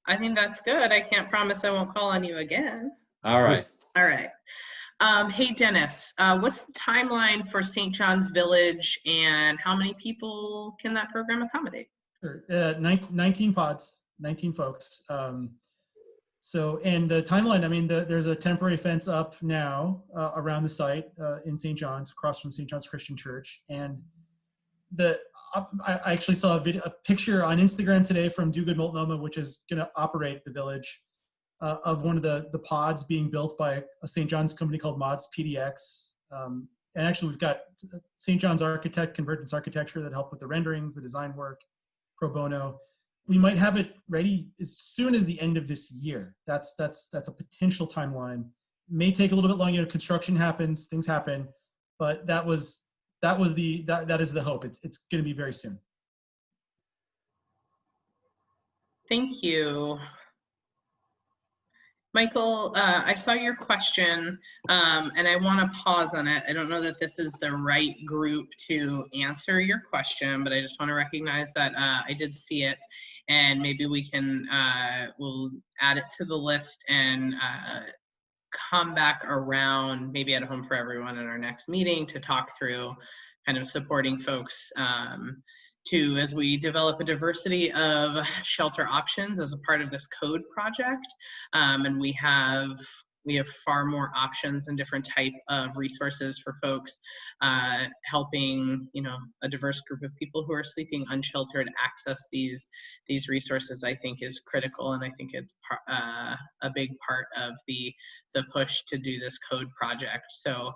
I think that's good. I can't promise I won't call on you again. All right. All right. Hey, Dennis, what's the timeline for St. John's Village, and how many people can that program accommodate? Sure. 19 pods, 19 folks. So, and the timeline, I mean, there's a temporary fence up now around the site in St. John's, across from St. John's Christian Church. And I actually saw a picture on Instagram today from Do Good Multnomah, which is going to operate the village, of one of the pods being built by a St. John's company called Mods PDX. And actually, we've got St. John's architect, Convergence Architecture, that helped with the renderings, the design work, pro bono. We might have it ready as soon as the end of this year. That's a potential timeline. May take a little bit longer. Construction happens, things happen, but that is the hope. It's going to be very soon. Thank you. Michael, I saw your question, and I want to pause on it. I don't know that this is the right group to answer your question, but I just want to recognize that I did see it, and maybe we can, we'll add it to the list and come back around, maybe at Home for Everyone in our next meeting, to talk through kind of supporting folks too, as we develop a diversity of shelter options as a part of this code project. And we have far more options and different type of resources for folks, helping, you know, a diverse group of people who are sleeping unsheltered access these resources, I think is critical. And I think it's a big part of the push to do this code project. So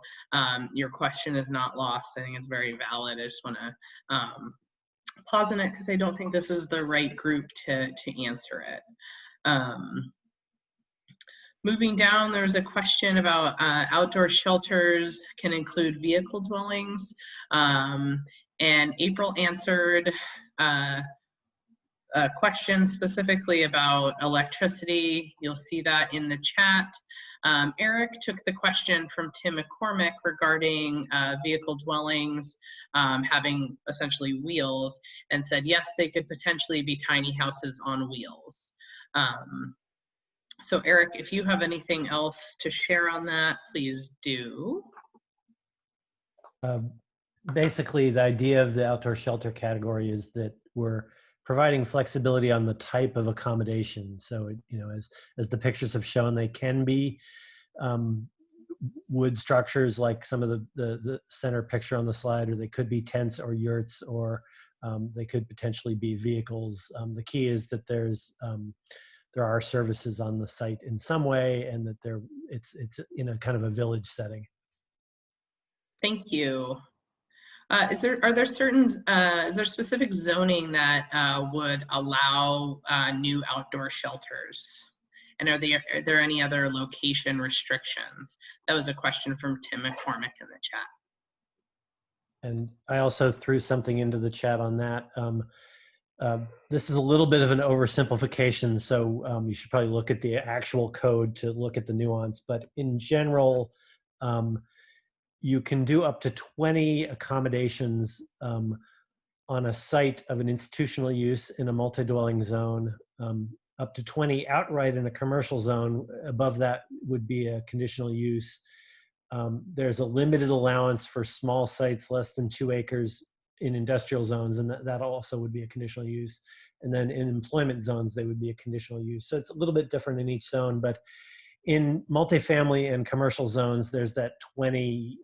your question is not lost. I think it's very valid. I just want to pause on it because I don't think this is the right group to answer it. Moving down, there was a question about outdoor shelters can include vehicle dwellings. And April answered a question specifically about electricity. You'll see that in the chat. Eric took the question from Tim McCormick regarding vehicle dwellings having essentially wheels and said, yes, they could potentially be tiny houses on wheels. So Eric, if you have anything else to share on that, please do. Basically, the idea of the outdoor shelter category is that we're providing flexibility on the type of accommodation. So, you know, as the pictures have shown, they can be wood structures like some of the center picture on the slide, or they could be tents or yurts, or they could potentially be vehicles. The key is that there are services on the site in some way, and that it's in a kind of a village setting. Thank you. Is there specific zoning that would allow new outdoor shelters? And are there any other location restrictions? That was a question from Tim McCormick in the chat. And I also threw something into the chat on that. This is a little bit of an oversimplification, so you should probably look at the actual code to look at the nuance. But in general, you can do up to 20 accommodations on a site of an institutional use in a multi-dwelling zone, up to 20 outright in a commercial zone. Above that would be a conditional use. There's a limited allowance for small sites less than 2 acres in industrial zones, and that also would be a conditional use. And then in employment zones, they would be a conditional use. So it's a little bit different in each zone, but in multifamily and commercial zones, there's that 20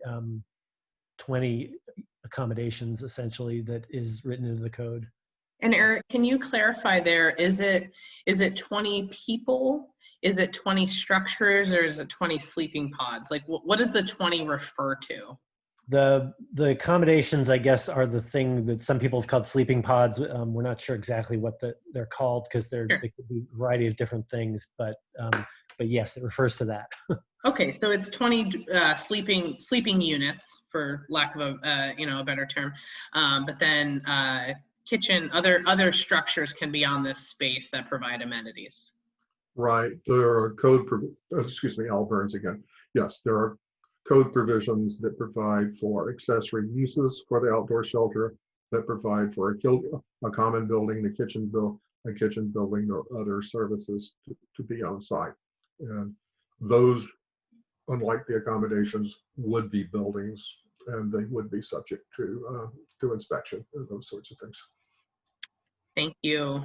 accommodations essentially that is written into the code. And Eric, can you clarify there, is it 20 people? Is it 20 structures, or is it 20 sleeping pods? Like what does the 20 refer to? The accommodations, I guess, are the thing that some people have called sleeping pods. We're not sure exactly what they're called, because they could be a variety of different things, but yes, it refers to that. Okay, so it's 20 sleeping units, for lack of a better term, but then kitchen, other structures can be on this space that provide amenities. Right. There are Al Burns again. Yes, there are code provisions that provide for accessory uses for the outdoor shelter, that provide for a common building, a kitchen building, or other services to be on site. And those, unlike the accommodations, would be buildings, and they would be subject to inspection and those sorts of things. Thank you.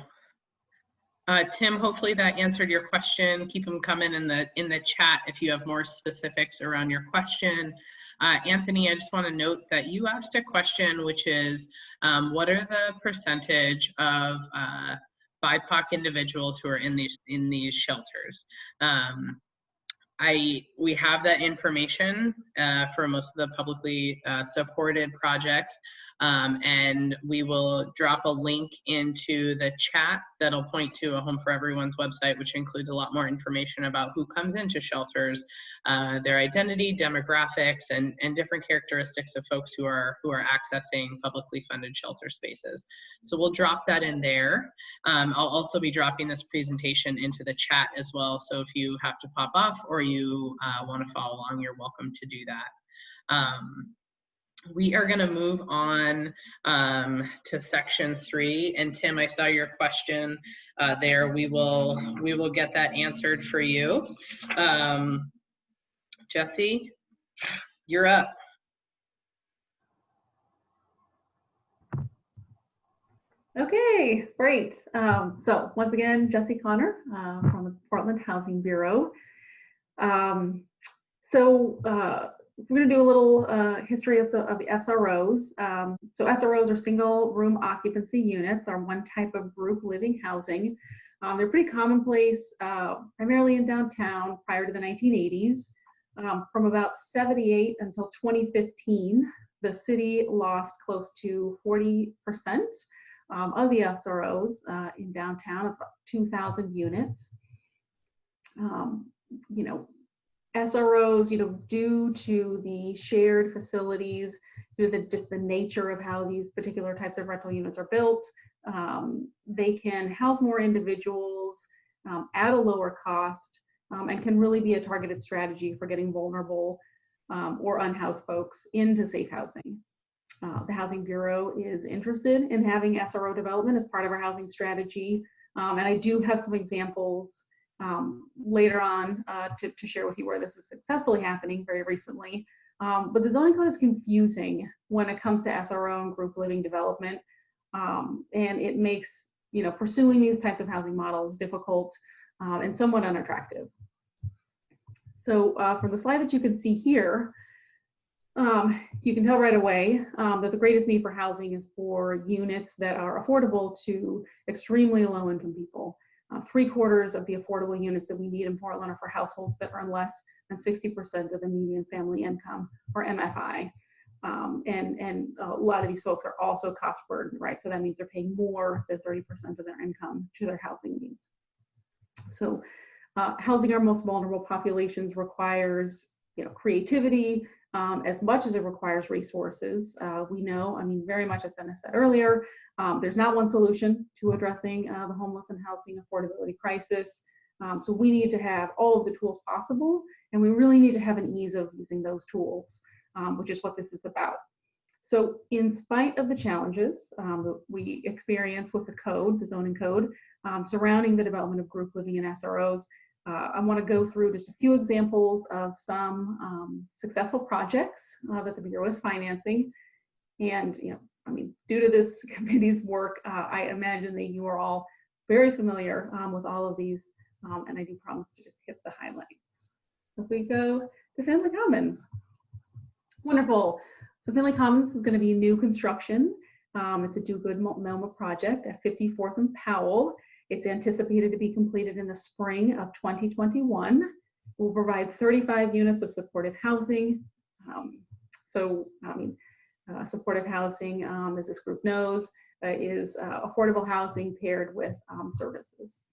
Tim, hopefully that answered your question. Keep them coming in the chat if you have more specifics around your question. Anthony, I just want to note that you asked a question, which is, what are the percentage of BIPOC individuals who are in these shelters? We have that information for most of the publicly supported projects, and we will drop a link into the chat that'll point to a Home for Everyone's website, which includes a lot more information about who comes into shelters, their identity, demographics, and different characteristics of folks who are accessing publicly funded shelter spaces. So we'll drop that in there. I'll also be dropping this presentation into the chat as well. So if you have to pop off or you want to follow along, you're welcome to do that. We are going to move on to section 3. And Tim, I saw your question there. We will get that answered for you. Jesse, you're up. Okay, great. So once again, Jessie Connor from the Portland Housing Bureau. We're going to do a little history of the SROs. So SROs are single room occupancy units, are one type of group living housing. They're pretty commonplace, primarily in downtown prior to the 1980s. From about 78 until 2015, the city lost close to 40% of the SROs in downtown. It's about 2,000 units. SROs, due to the shared facilities, due to just the nature of how these particular types of rental units are built, they can house more individuals at a lower cost, and can really be a targeted strategy for getting vulnerable or unhoused folks into safe housing. The Housing Bureau is interested in having SRO development as part of our housing strategy, and I do have some examples later on to share with you where this is successfully happening very recently. But the zoning code is confusing when it comes to SRO and group living development, and it makes pursuing these types of housing models difficult and somewhat unattractive. So from the slide that you can see here, you can tell right away that the greatest need for housing is for units that are affordable to extremely low income people. 3/4 of the affordable units that we need in Portland are for households that earn less than 60% of the median family income, or MFI. And a lot of these folks are also cost burdened, right? So that means they're paying more than 30% of their income to their housing needs. So housing our most vulnerable populations requires creativity as much as it requires resources. We know, very much as Dennis said earlier, there's not one solution to addressing the homeless and housing affordability crisis. So we need to have all of the tools possible, and we really need to have an ease of using those tools, which is what this is about. So in spite of the challenges that we experience with the code, the zoning code, surrounding the development of group living in SROs, I want to go through just a few examples of some successful projects that the Bureau is financing. And, due to this committee's work, I imagine that you are all very familiar with all of these, and I do promise to just hit the highlights. If we go to Family Commons. Wonderful. So Family Commons is going to be new construction. It's a do-good MoMA project at 54th and Powell. It's anticipated to be completed in the spring of 2021. We'll provide 35 units of supportive housing. Supportive housing, as this group knows, is affordable housing paired with services,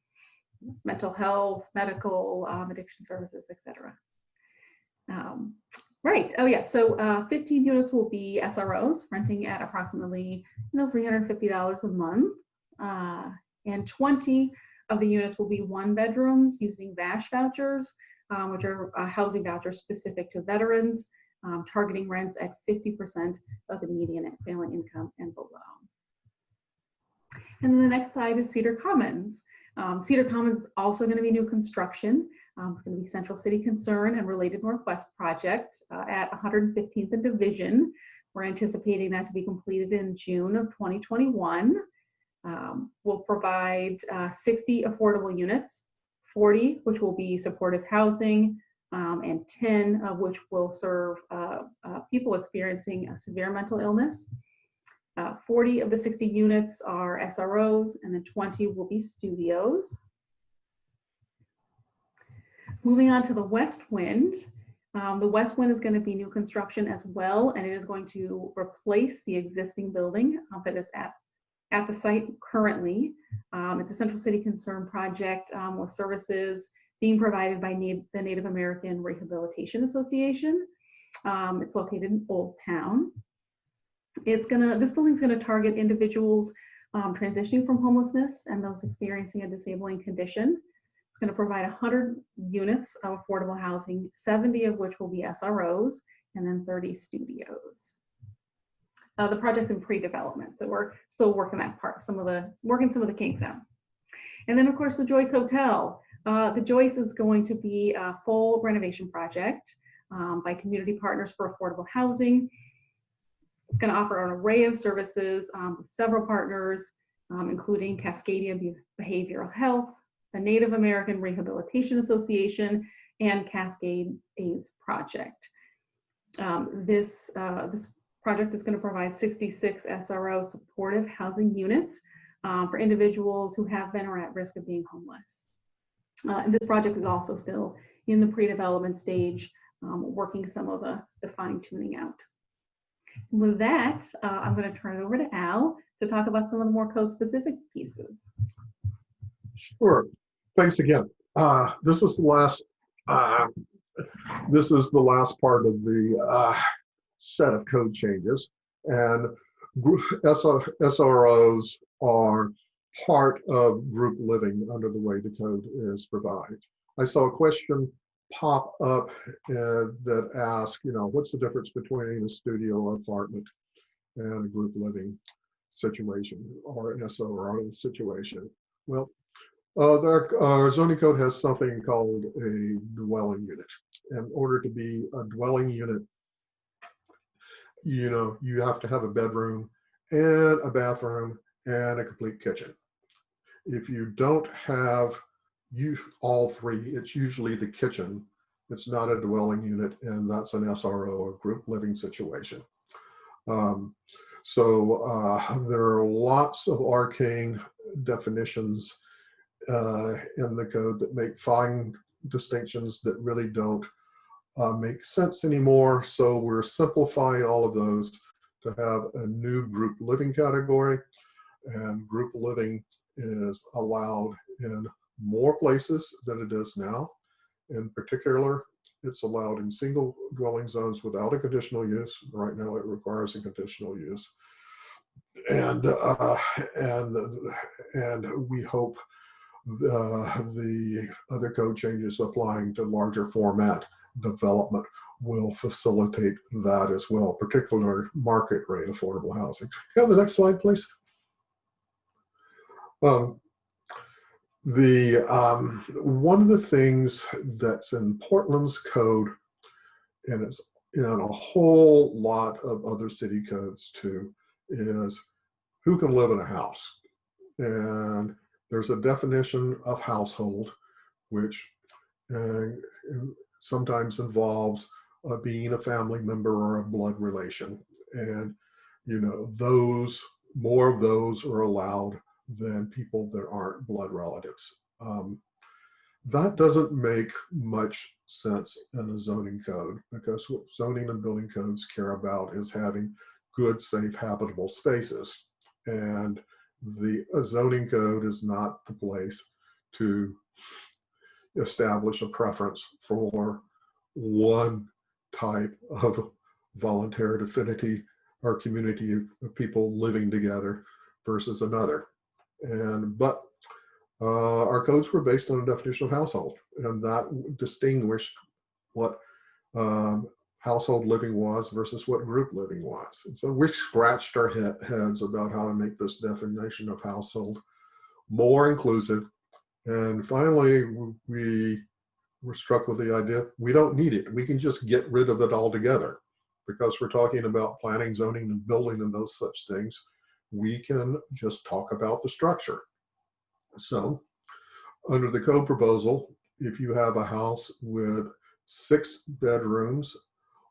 mental health, medical, addiction services, etc. Right. Oh yeah. So 15 units will be SROs, renting at approximately $350 a month. And 20 of the units will be 1-bedrooms using VASH vouchers, which are housing vouchers specific to veterans, targeting rents at 50% of the median family income and below. And then the next slide is Cedar Commons. Cedar Commons is also going to be new construction. It's going to be Central City Concern and Related Northwest project at 115th and Division. We're anticipating that to be completed in June of 2021. We'll provide 60 affordable units, 40 which will be supportive housing, and 10 of which will serve people experiencing a severe mental illness. 40 of the 60 units are SROs, and then 20 will be studios. Moving on to the Westwind. The Westwind is going to be new construction as well, and it is going to replace the existing building that is at the site currently. It's a Central City Concern project with services being provided by the Native American Rehabilitation Association. It's located in Old Town. This building is going to target individuals transitioning from homelessness and those experiencing a disabling condition. It's going to provide 100 units of affordable housing, 70 of which will be SROs, and then 30 studios. The project's in pre-development, so we're still working that part, working some of the kinks out. And then, of course, the Joyce Hotel. The Joyce is going to be a full renovation project by community partners for affordable housing. It's going to offer an array of services with several partners, including Cascadia Behavioral Health, the Native American Rehabilitation Association, and Cascade AIDS Project. This project is going to provide 66 SRO supportive housing units for individuals who have been or at risk of being homeless. And this project is also still in the pre-development stage, working some of the fine-tuning out. With that, I'm going to turn it over to Al to talk about some of the more code-specific pieces. Sure. Thanks again. This is the last. This is the last part of the set of code changes, and SROs are part of group living under the way the code is provided. I saw a question pop up that asked, what's the difference between a studio apartment and a group living situation or an SRO situation? Well, our zoning code has something called a dwelling unit. In order to be a dwelling unit, you have to have a bedroom and a bathroom and a complete kitchen. If you don't have all three, it's usually the kitchen. It's not a dwelling unit, and that's an SRO or group living situation. So there are lots of arcane definitions in the code that make fine distinctions that really don't make sense anymore. So we're simplifying all of those to have a new group living category, and group living is allowed in more places than it is now. In particular, it's allowed in single dwelling zones without a conditional use. Right now it requires a conditional use. And we hope the other code changes applying to larger format development will facilitate that as well, particularly market rate affordable housing. Can I have the next slide, please? One of the things that's in Portland's code, and it's in a whole lot of other city codes too, is who can live in a house. And there's a definition of household, which sometimes involves being a family member or a blood relation. And, more of those are allowed than people that aren't blood relatives. That doesn't make much sense in a zoning code, because what zoning and building codes care about is having good, safe, habitable spaces. And the zoning code is not the place to establish a preference for one type of voluntary affinity or community of people living together versus another. But our codes were based on a definition of household, and that distinguished what household living was versus what group living was. And so we scratched our heads about how to make this definition of household more inclusive. And finally, we were struck with the idea we don't need it. We can just get rid of it altogether, because we're talking about planning, zoning, and building and those such things. We can just talk about the structure. So under the code proposal, if you have a house with 6 bedrooms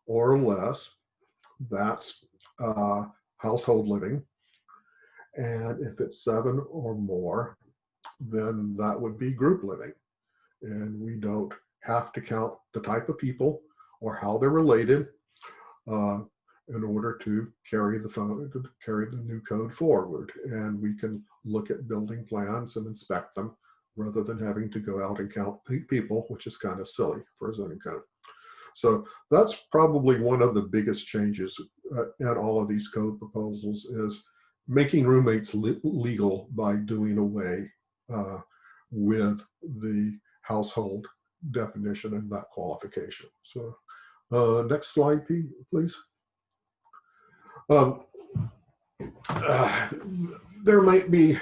or less, that's household living. And if it's 7 or more, then that would be group living. And we don't have to count the type of people or how they're related in order to carry the new code forward. And we can look at building plans and inspect them rather than having to go out and count people, which is kind of silly for a zoning code. So that's probably one of the biggest changes in all of these code proposals, is making roommates legal by doing away with the household definition and that qualification. So next slide, please. There might be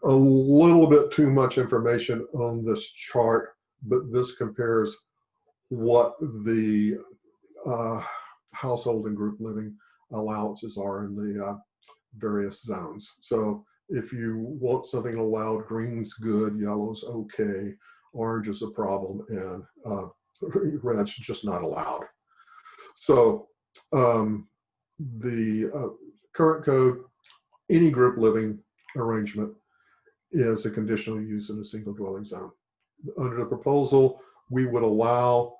a little bit too much information on this chart, but this compares what the household and group living allowances are in the various zones. So if you want something allowed, green's good, yellow's okay, orange is a problem, and red's just not allowed. So the current code, any group living arrangement is a conditional use in a single dwelling zone. Under the proposal, we would allow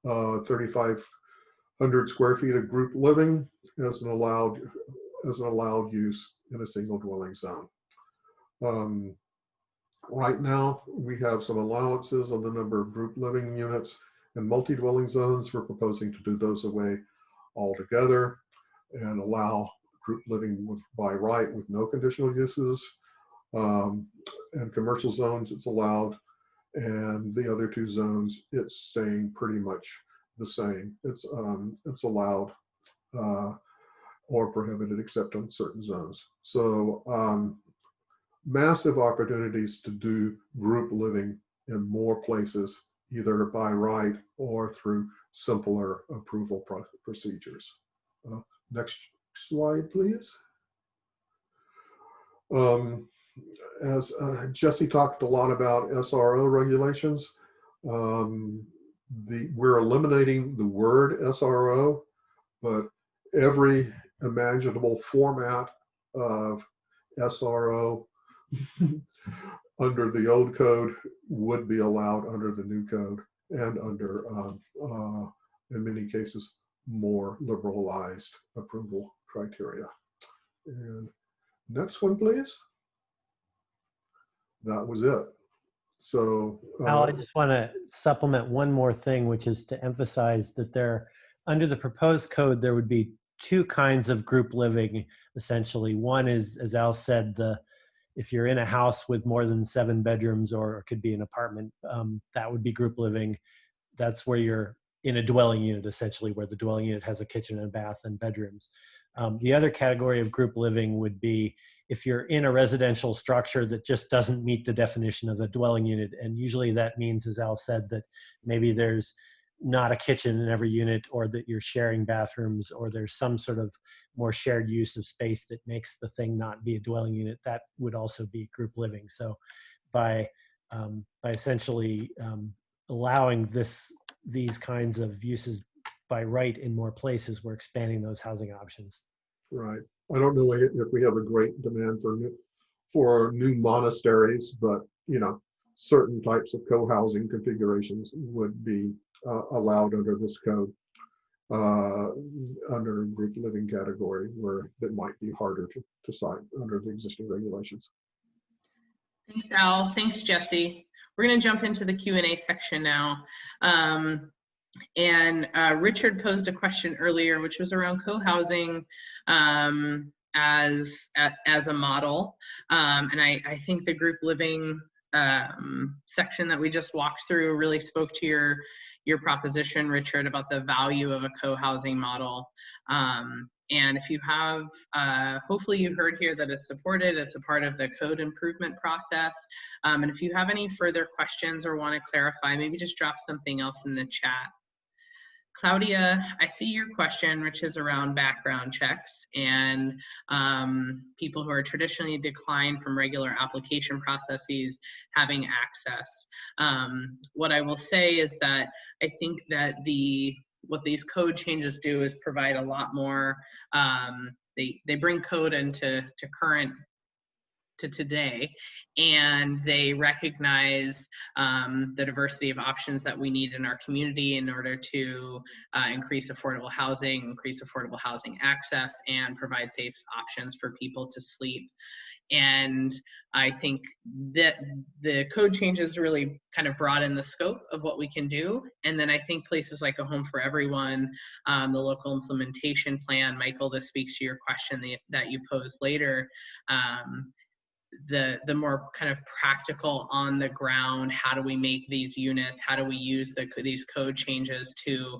3,500 square feet of group living as an allowed use in a single dwelling zone. Right now, we have some allowances on the number of group living units and multi-dwelling zones. We're proposing to do those away altogether and allow group living by right with no conditional uses. And commercial zones, it's allowed. And the other two zones, it's staying pretty much the same. It's allowed or prohibited except on certain zones. So massive opportunities to do group living in more places, either by right or through simpler approval procedures. Next slide, please. As Jesse talked a lot about SRO regulations, we're eliminating the word SRO, but every imaginable format of SRO under the old code would be allowed under the new code and under, in many cases, more liberalized approval criteria. And next one, please. That was it. So Al, I just want to supplement one more thing, which is to emphasize that under the proposed code, there would be two kinds of group living, essentially. One is, as Al said, if you're in a house with more than 7 bedrooms, or it could be an apartment, that would be group living. That's where you're in a dwelling unit, essentially, where the dwelling unit has a kitchen and bath and bedrooms. The other category of group living would be if you're in a residential structure that just doesn't meet the definition of a dwelling unit. And usually that means, as Al said, that maybe there's not a kitchen in every unit, or that you're sharing bathrooms, or there's some sort of more shared use of space that makes the thing not be a dwelling unit. That would also be group living. So by essentially allowing these kinds of uses by right in more places, we're expanding those housing options. right. I don't know if we have a great demand for new monasteries, but certain types of co-housing configurations would be allowed under this code, under group living category, where that might be harder to cite under the existing regulations. Thanks, Al. Thanks, Jesse. We're going to jump into the Q&A section now. And Richard posed a question earlier, which was around co-housing as a model. And I think the group living section that we just walked through really spoke to your proposition, Richard, about the value of a co-housing model. And if you have, hopefully you heard here that it's supported, it's a part of the code improvement process. And if you have any further questions or want to clarify, maybe just drop something else in the chat. Claudia, I see your question, which is around background checks and people who are traditionally declined from regular application processes having access. What I will say is that I think that what these code changes do is provide a lot more, they bring code into today, and they recognize the diversity of options that we need in our community in order to increase affordable housing access, and provide safe options for people to sleep. And I think that the code changes really kind of broaden the scope of what we can do. And then I think places like A Home for Everyone, the local implementation plan, Michael, this speaks to your question that you posed later, the more kind of practical on the ground, how do we make these units, how do we use these code changes to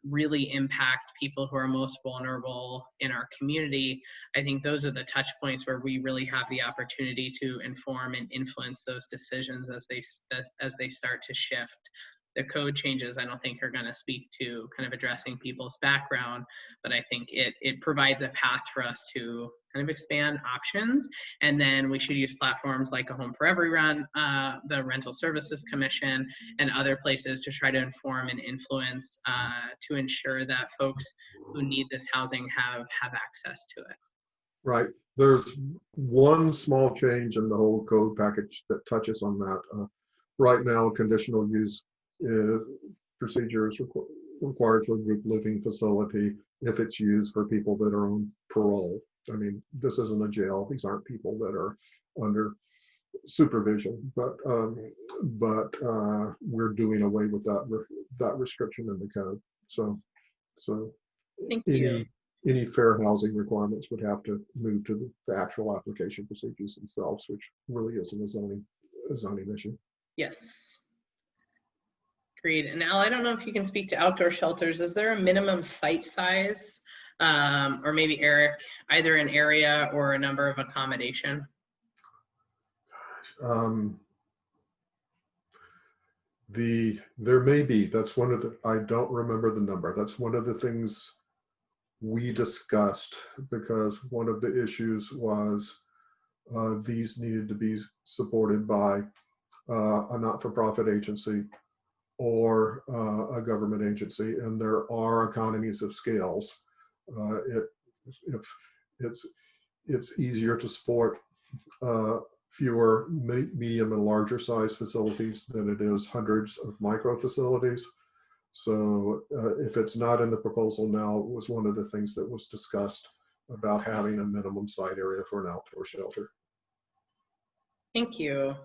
really impact people who are most vulnerable in our community. I think those are the touch points where we really have the opportunity to inform and influence those decisions as they start to shift. the code changes, I don't think are going to speak to kind of addressing people's background, but I think it provides a path for us to kind of expand options. And then we should use platforms like A Home for Everyone, the Rental Services Commission, and other places to try to inform and influence to ensure that folks who need this housing have access to it. Right. There's one small change in the whole code package that touches on that. Right now, conditional use procedure is required for a group living facility if it's used for people that are on parole. I mean, this isn't a jail. These aren't people that are under supervision, but we're doing away with that restriction in the code. So Thank you. Any fair housing requirements would have to move to the actual application procedures themselves, which really isn't a zoning issue. Yes. Agreed. And Al, I don't know if you can speak to outdoor shelters. Is there a minimum site size? Or maybe Eric, either an area or a number of accommodation? There may be. That's one of the, I don't remember the number. That's one of the things we discussed, because one of the issues was these needed to be supported by a not-for-profit agency or a government agency, and there are economies of scales. It's easier to support fewer medium and larger size facilities than it is hundreds of micro facilities. So if it's not in the proposal now, it was one of the things that was discussed about having a minimum site area for an outdoor shelter. Thank you.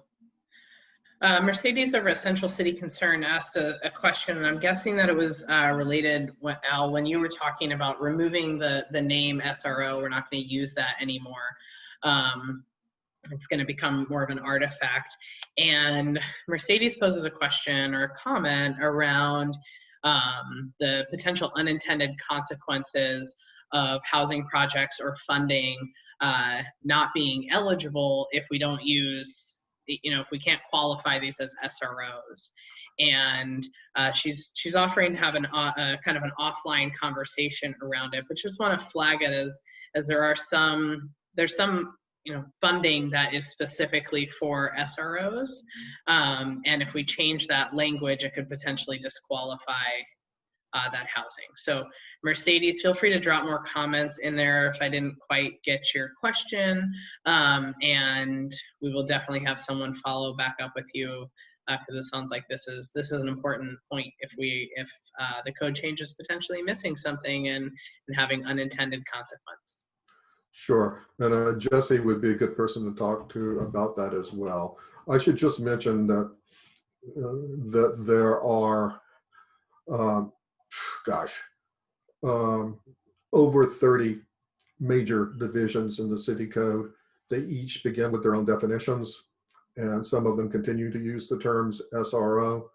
Mercedes over at Central City Concern asked a question, and I'm guessing that it was related, Al, when you were talking about removing the name SRO. We're not going to use that anymore. It's going to become more of an artifact. And Mercedes poses a question or a comment around the potential unintended consequences of housing projects or funding not being eligible if we don't use, if we can't qualify these as SROs. And she's offering to have kind of an offline conversation around it, but just want to flag it as there's some funding that is specifically for SROs. And if we change that language, it could potentially disqualify that housing. So Mercedes, feel free to drop more comments in there if I didn't quite get your question. And we will definitely have someone follow back up with you, because it sounds like this is an important point if the code change is potentially missing something and having unintended consequence. Sure, and Jesse would be a good person to talk to about that as well. I should just mention that that there are, over 30 major divisions in the city code. They each begin with their own definitions, and some of them continue to use the terms SRO.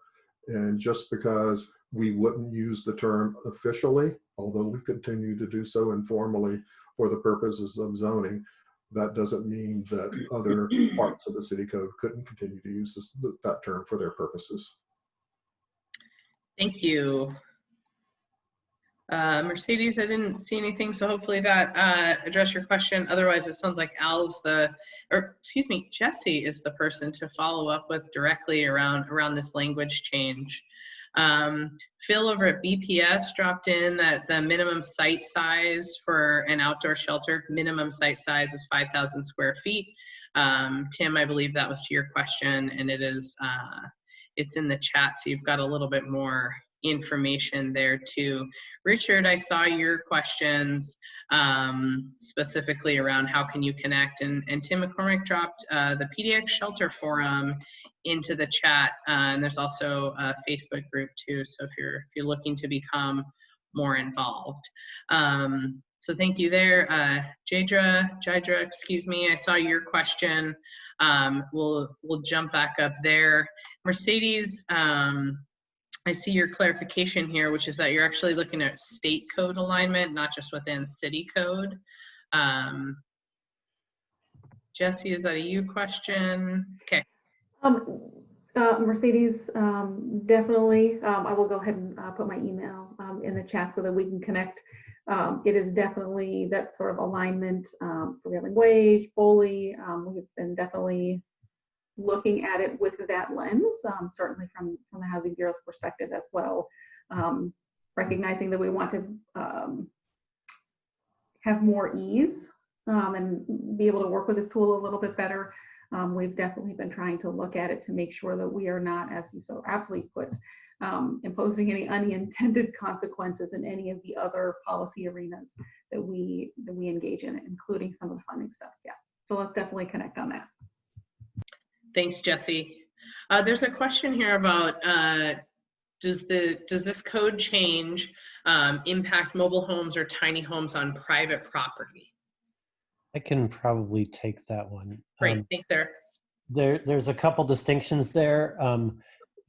And just because we wouldn't use the term officially, although we continue to do so informally for the purposes of zoning, that doesn't mean that other parts of the city code couldn't continue to use that term for their purposes. Thank you. Mercedes, I didn't see anything, so hopefully that addressed your question. Otherwise, it sounds like Jesse is the person to follow up with directly around this language change. Phil over at BPS dropped in that the minimum site size for an outdoor shelter, minimum site size is 5,000 square feet. Tim, I believe that was to your question, and it is, it's in the chat, so you've got a little bit more information there too. Richard, I saw your questions specifically around how can you connect, and Tim McCormick dropped the PDX Shelter Forum into the chat, and there's also a Facebook group too, so if you're looking to become more involved. So thank you there. Jidra, excuse me, I saw your question. We'll jump back up there. Mercedes, I see your clarification here, which is that you're actually looking at state code alignment, not just within city code. Jesse, is that a you question? Okay. Mercedes, definitely. I will go ahead and put my email in the chat so that we can connect. It is definitely that sort of alignment, prevailing wage, fully. We've been definitely looking at it with that lens, certainly from the Housing Bureau's perspective as well, recognizing that we want to have more ease and be able to work with this tool a little bit better. We've definitely been trying to look at it to make sure that we are not, as you so aptly put, imposing any unintended consequences in any of the other policy arenas that we engage in, including some of the funding stuff. Yeah, so let's definitely connect on that. Thanks, Jesse. There's a question here about does this code change impact mobile homes or tiny homes on private property? I can probably take that one. Great, thanks, Eric. There's a couple distinctions there.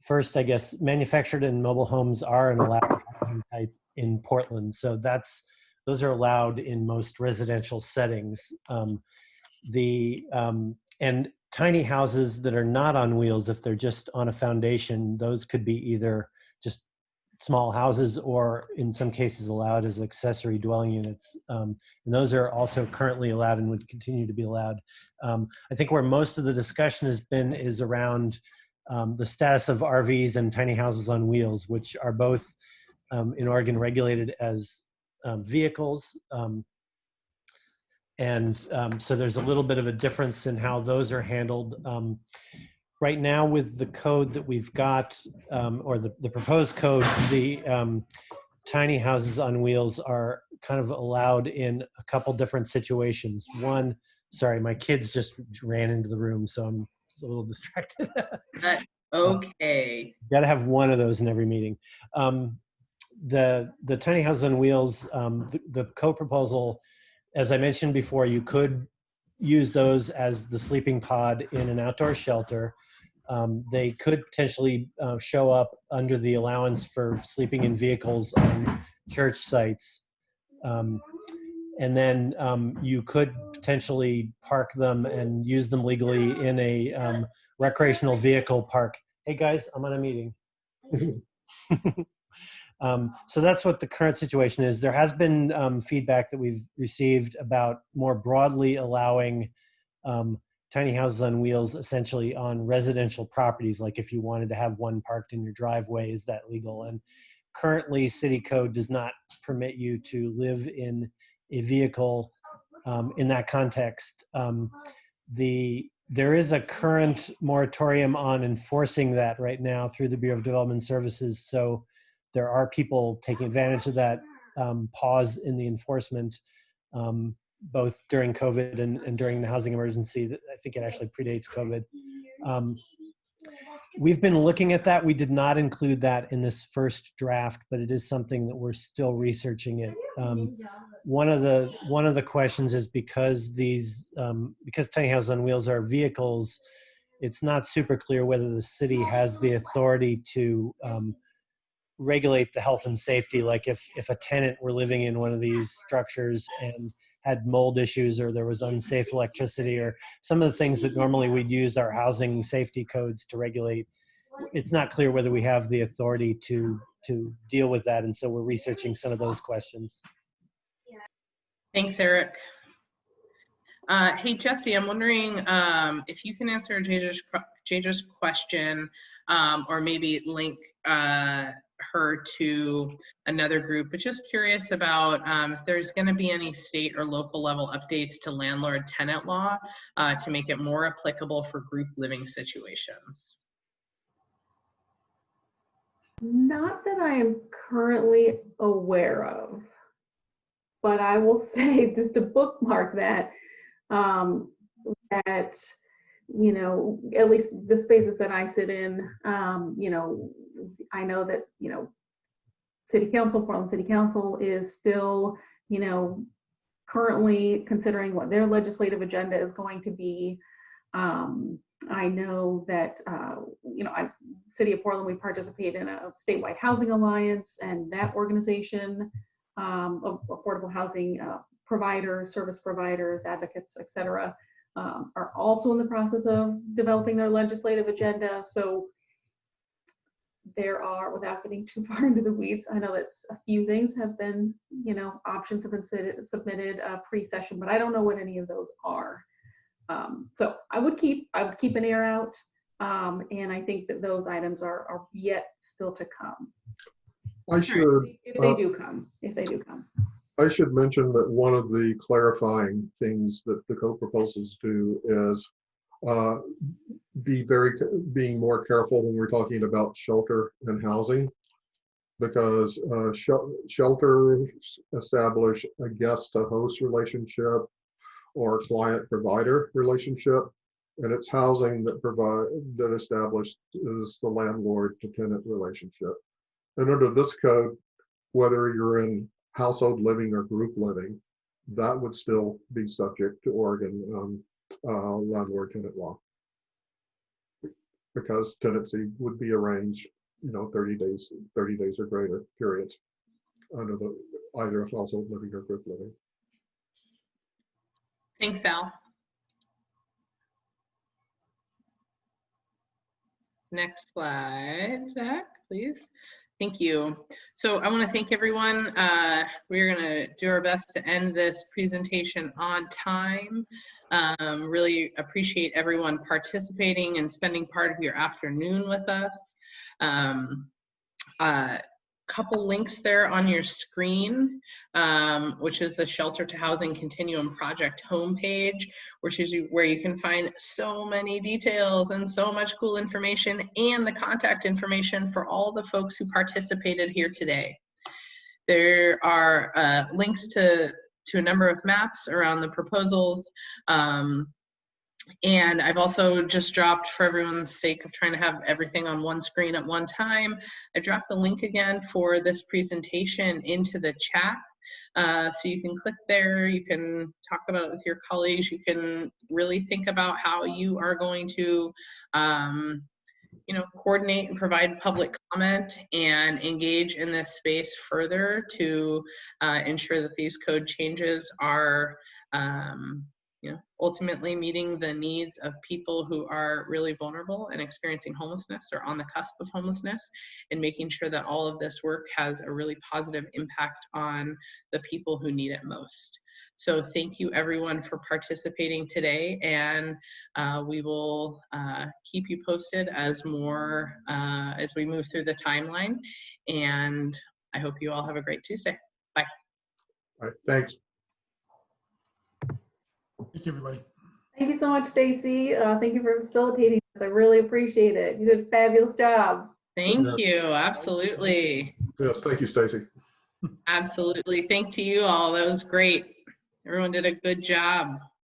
First, I guess manufactured and mobile homes are an allowed type in Portland, so those are allowed in most residential settings. And tiny houses that are not on wheels, if they're just on a foundation, those could be either just small houses or in some cases allowed as accessory dwelling units. And those are also currently allowed and would continue to be allowed. I think where most of the discussion has been is around the status of RVs and tiny houses on wheels, which are both in Oregon regulated as vehicles. So there's a little bit of a difference in how those are handled. Right now with the code that we've got, or the proposed code, the tiny houses on wheels are kind of allowed in a couple different situations. One, sorry, my kids just ran into the room, so I'm a little distracted. Okay. Got to have one of those in every meeting. The tiny houses on wheels, the co-proposal, as I mentioned before, you could use those as the sleeping pod in an outdoor shelter. They could potentially show up under the allowance for sleeping in vehicles on church sites. And then you could potentially park them and use them legally in a recreational vehicle park. Hey guys, I'm on a meeting. So that's what the current situation is. There has been feedback that we've received about more broadly allowing tiny houses on wheels essentially on residential properties. Like if you wanted to have one parked in your driveway, is that legal? And currently city code does not permit you to live in a vehicle in that context. There is a current moratorium on enforcing that right now through the Bureau of Development Services. So there are people taking advantage of that pause in the enforcement, both during COVID and during the housing emergency. I think it actually predates COVID. We've been looking at that. We did not include that in this first draft, but it is something that we're still researching it. One of the questions is because tiny houses on wheels are vehicles, it's not super clear whether the city has the authority to regulate the health and safety. Like if a tenant were living in one of these structures and had mold issues, or there was unsafe electricity, or some of the things that normally we'd use our housing safety codes to regulate, it's not clear whether we have the authority to deal with that. And so we're researching some of those questions. Thanks, Eric. Hey, Jesse, I'm wondering if you can answer Jadra's question, or maybe link her to another group, but just curious about if there's going to be any state or local level updates to landlord-tenant law to make it more applicable for group living situations. Not that I am currently aware of, but I will say, just to bookmark that, that, you know, at least the spaces that I sit in, you know, I know that, you know, Portland City Council is still, you know, currently considering what their legislative agenda is going to be. I know that, you know, City of Portland, we participate in a statewide housing alliance, and that organization of affordable housing providers, service providers, advocates, et cetera, are also in the process of developing their legislative agenda. So there are, without getting too far into the weeds, I know that a few things have been, options have been submitted pre-session, but I don't know what any of those are. So I would keep an ear out, and I think that those items are yet still to come. I should, If they do come. I should mention that one of the clarifying things that the co-proposals do is being more careful when we're talking about shelter and housing, because shelters establish a guest to host relationship or client provider relationship, and it's housing that established is the landlord to tenant relationship. And under this code, whether you're in household living or group living, that would still be subject to Oregon landlord tenant law, because tenancy would be arranged, 30 days or greater periods under either household living or group living. Thanks, Al. Next slide, Zach, please. Thank you. So I want to thank everyone. We're going to do our best to end this presentation on time. Really appreciate everyone participating and spending part of your afternoon with us. Couple links there on your screen, which is the Shelter to Housing Continuum Project homepage, which is where you can find so many details and so much cool information, and the contact information for all the folks who participated here today. There are links to a number of maps around the proposals. And I've also just dropped, for everyone's sake of trying to have everything on one screen at one time, I dropped the link again for this presentation into the chat. So you can click there, you can talk about it with your colleagues, you can really think about how you are going to coordinate and provide public comment and engage in this space further to ensure that these code changes are ultimately meeting the needs of people who are really vulnerable and experiencing homelessness or on the cusp of homelessness, and making sure that all of this work has a really positive impact on the people who need it most. So thank you everyone for participating today, and we will keep you posted as we move through the timeline, and I hope you all have a great Tuesday. Bye. All right, thanks. Thank you, everybody. Thank you so much, Stacy. Thank you for facilitating this. I really appreciate it. You did a fabulous job. Thank you. Absolutely. Yes, thank you, Stacy. Absolutely. Thank to you all. That was great. Everyone did a good job.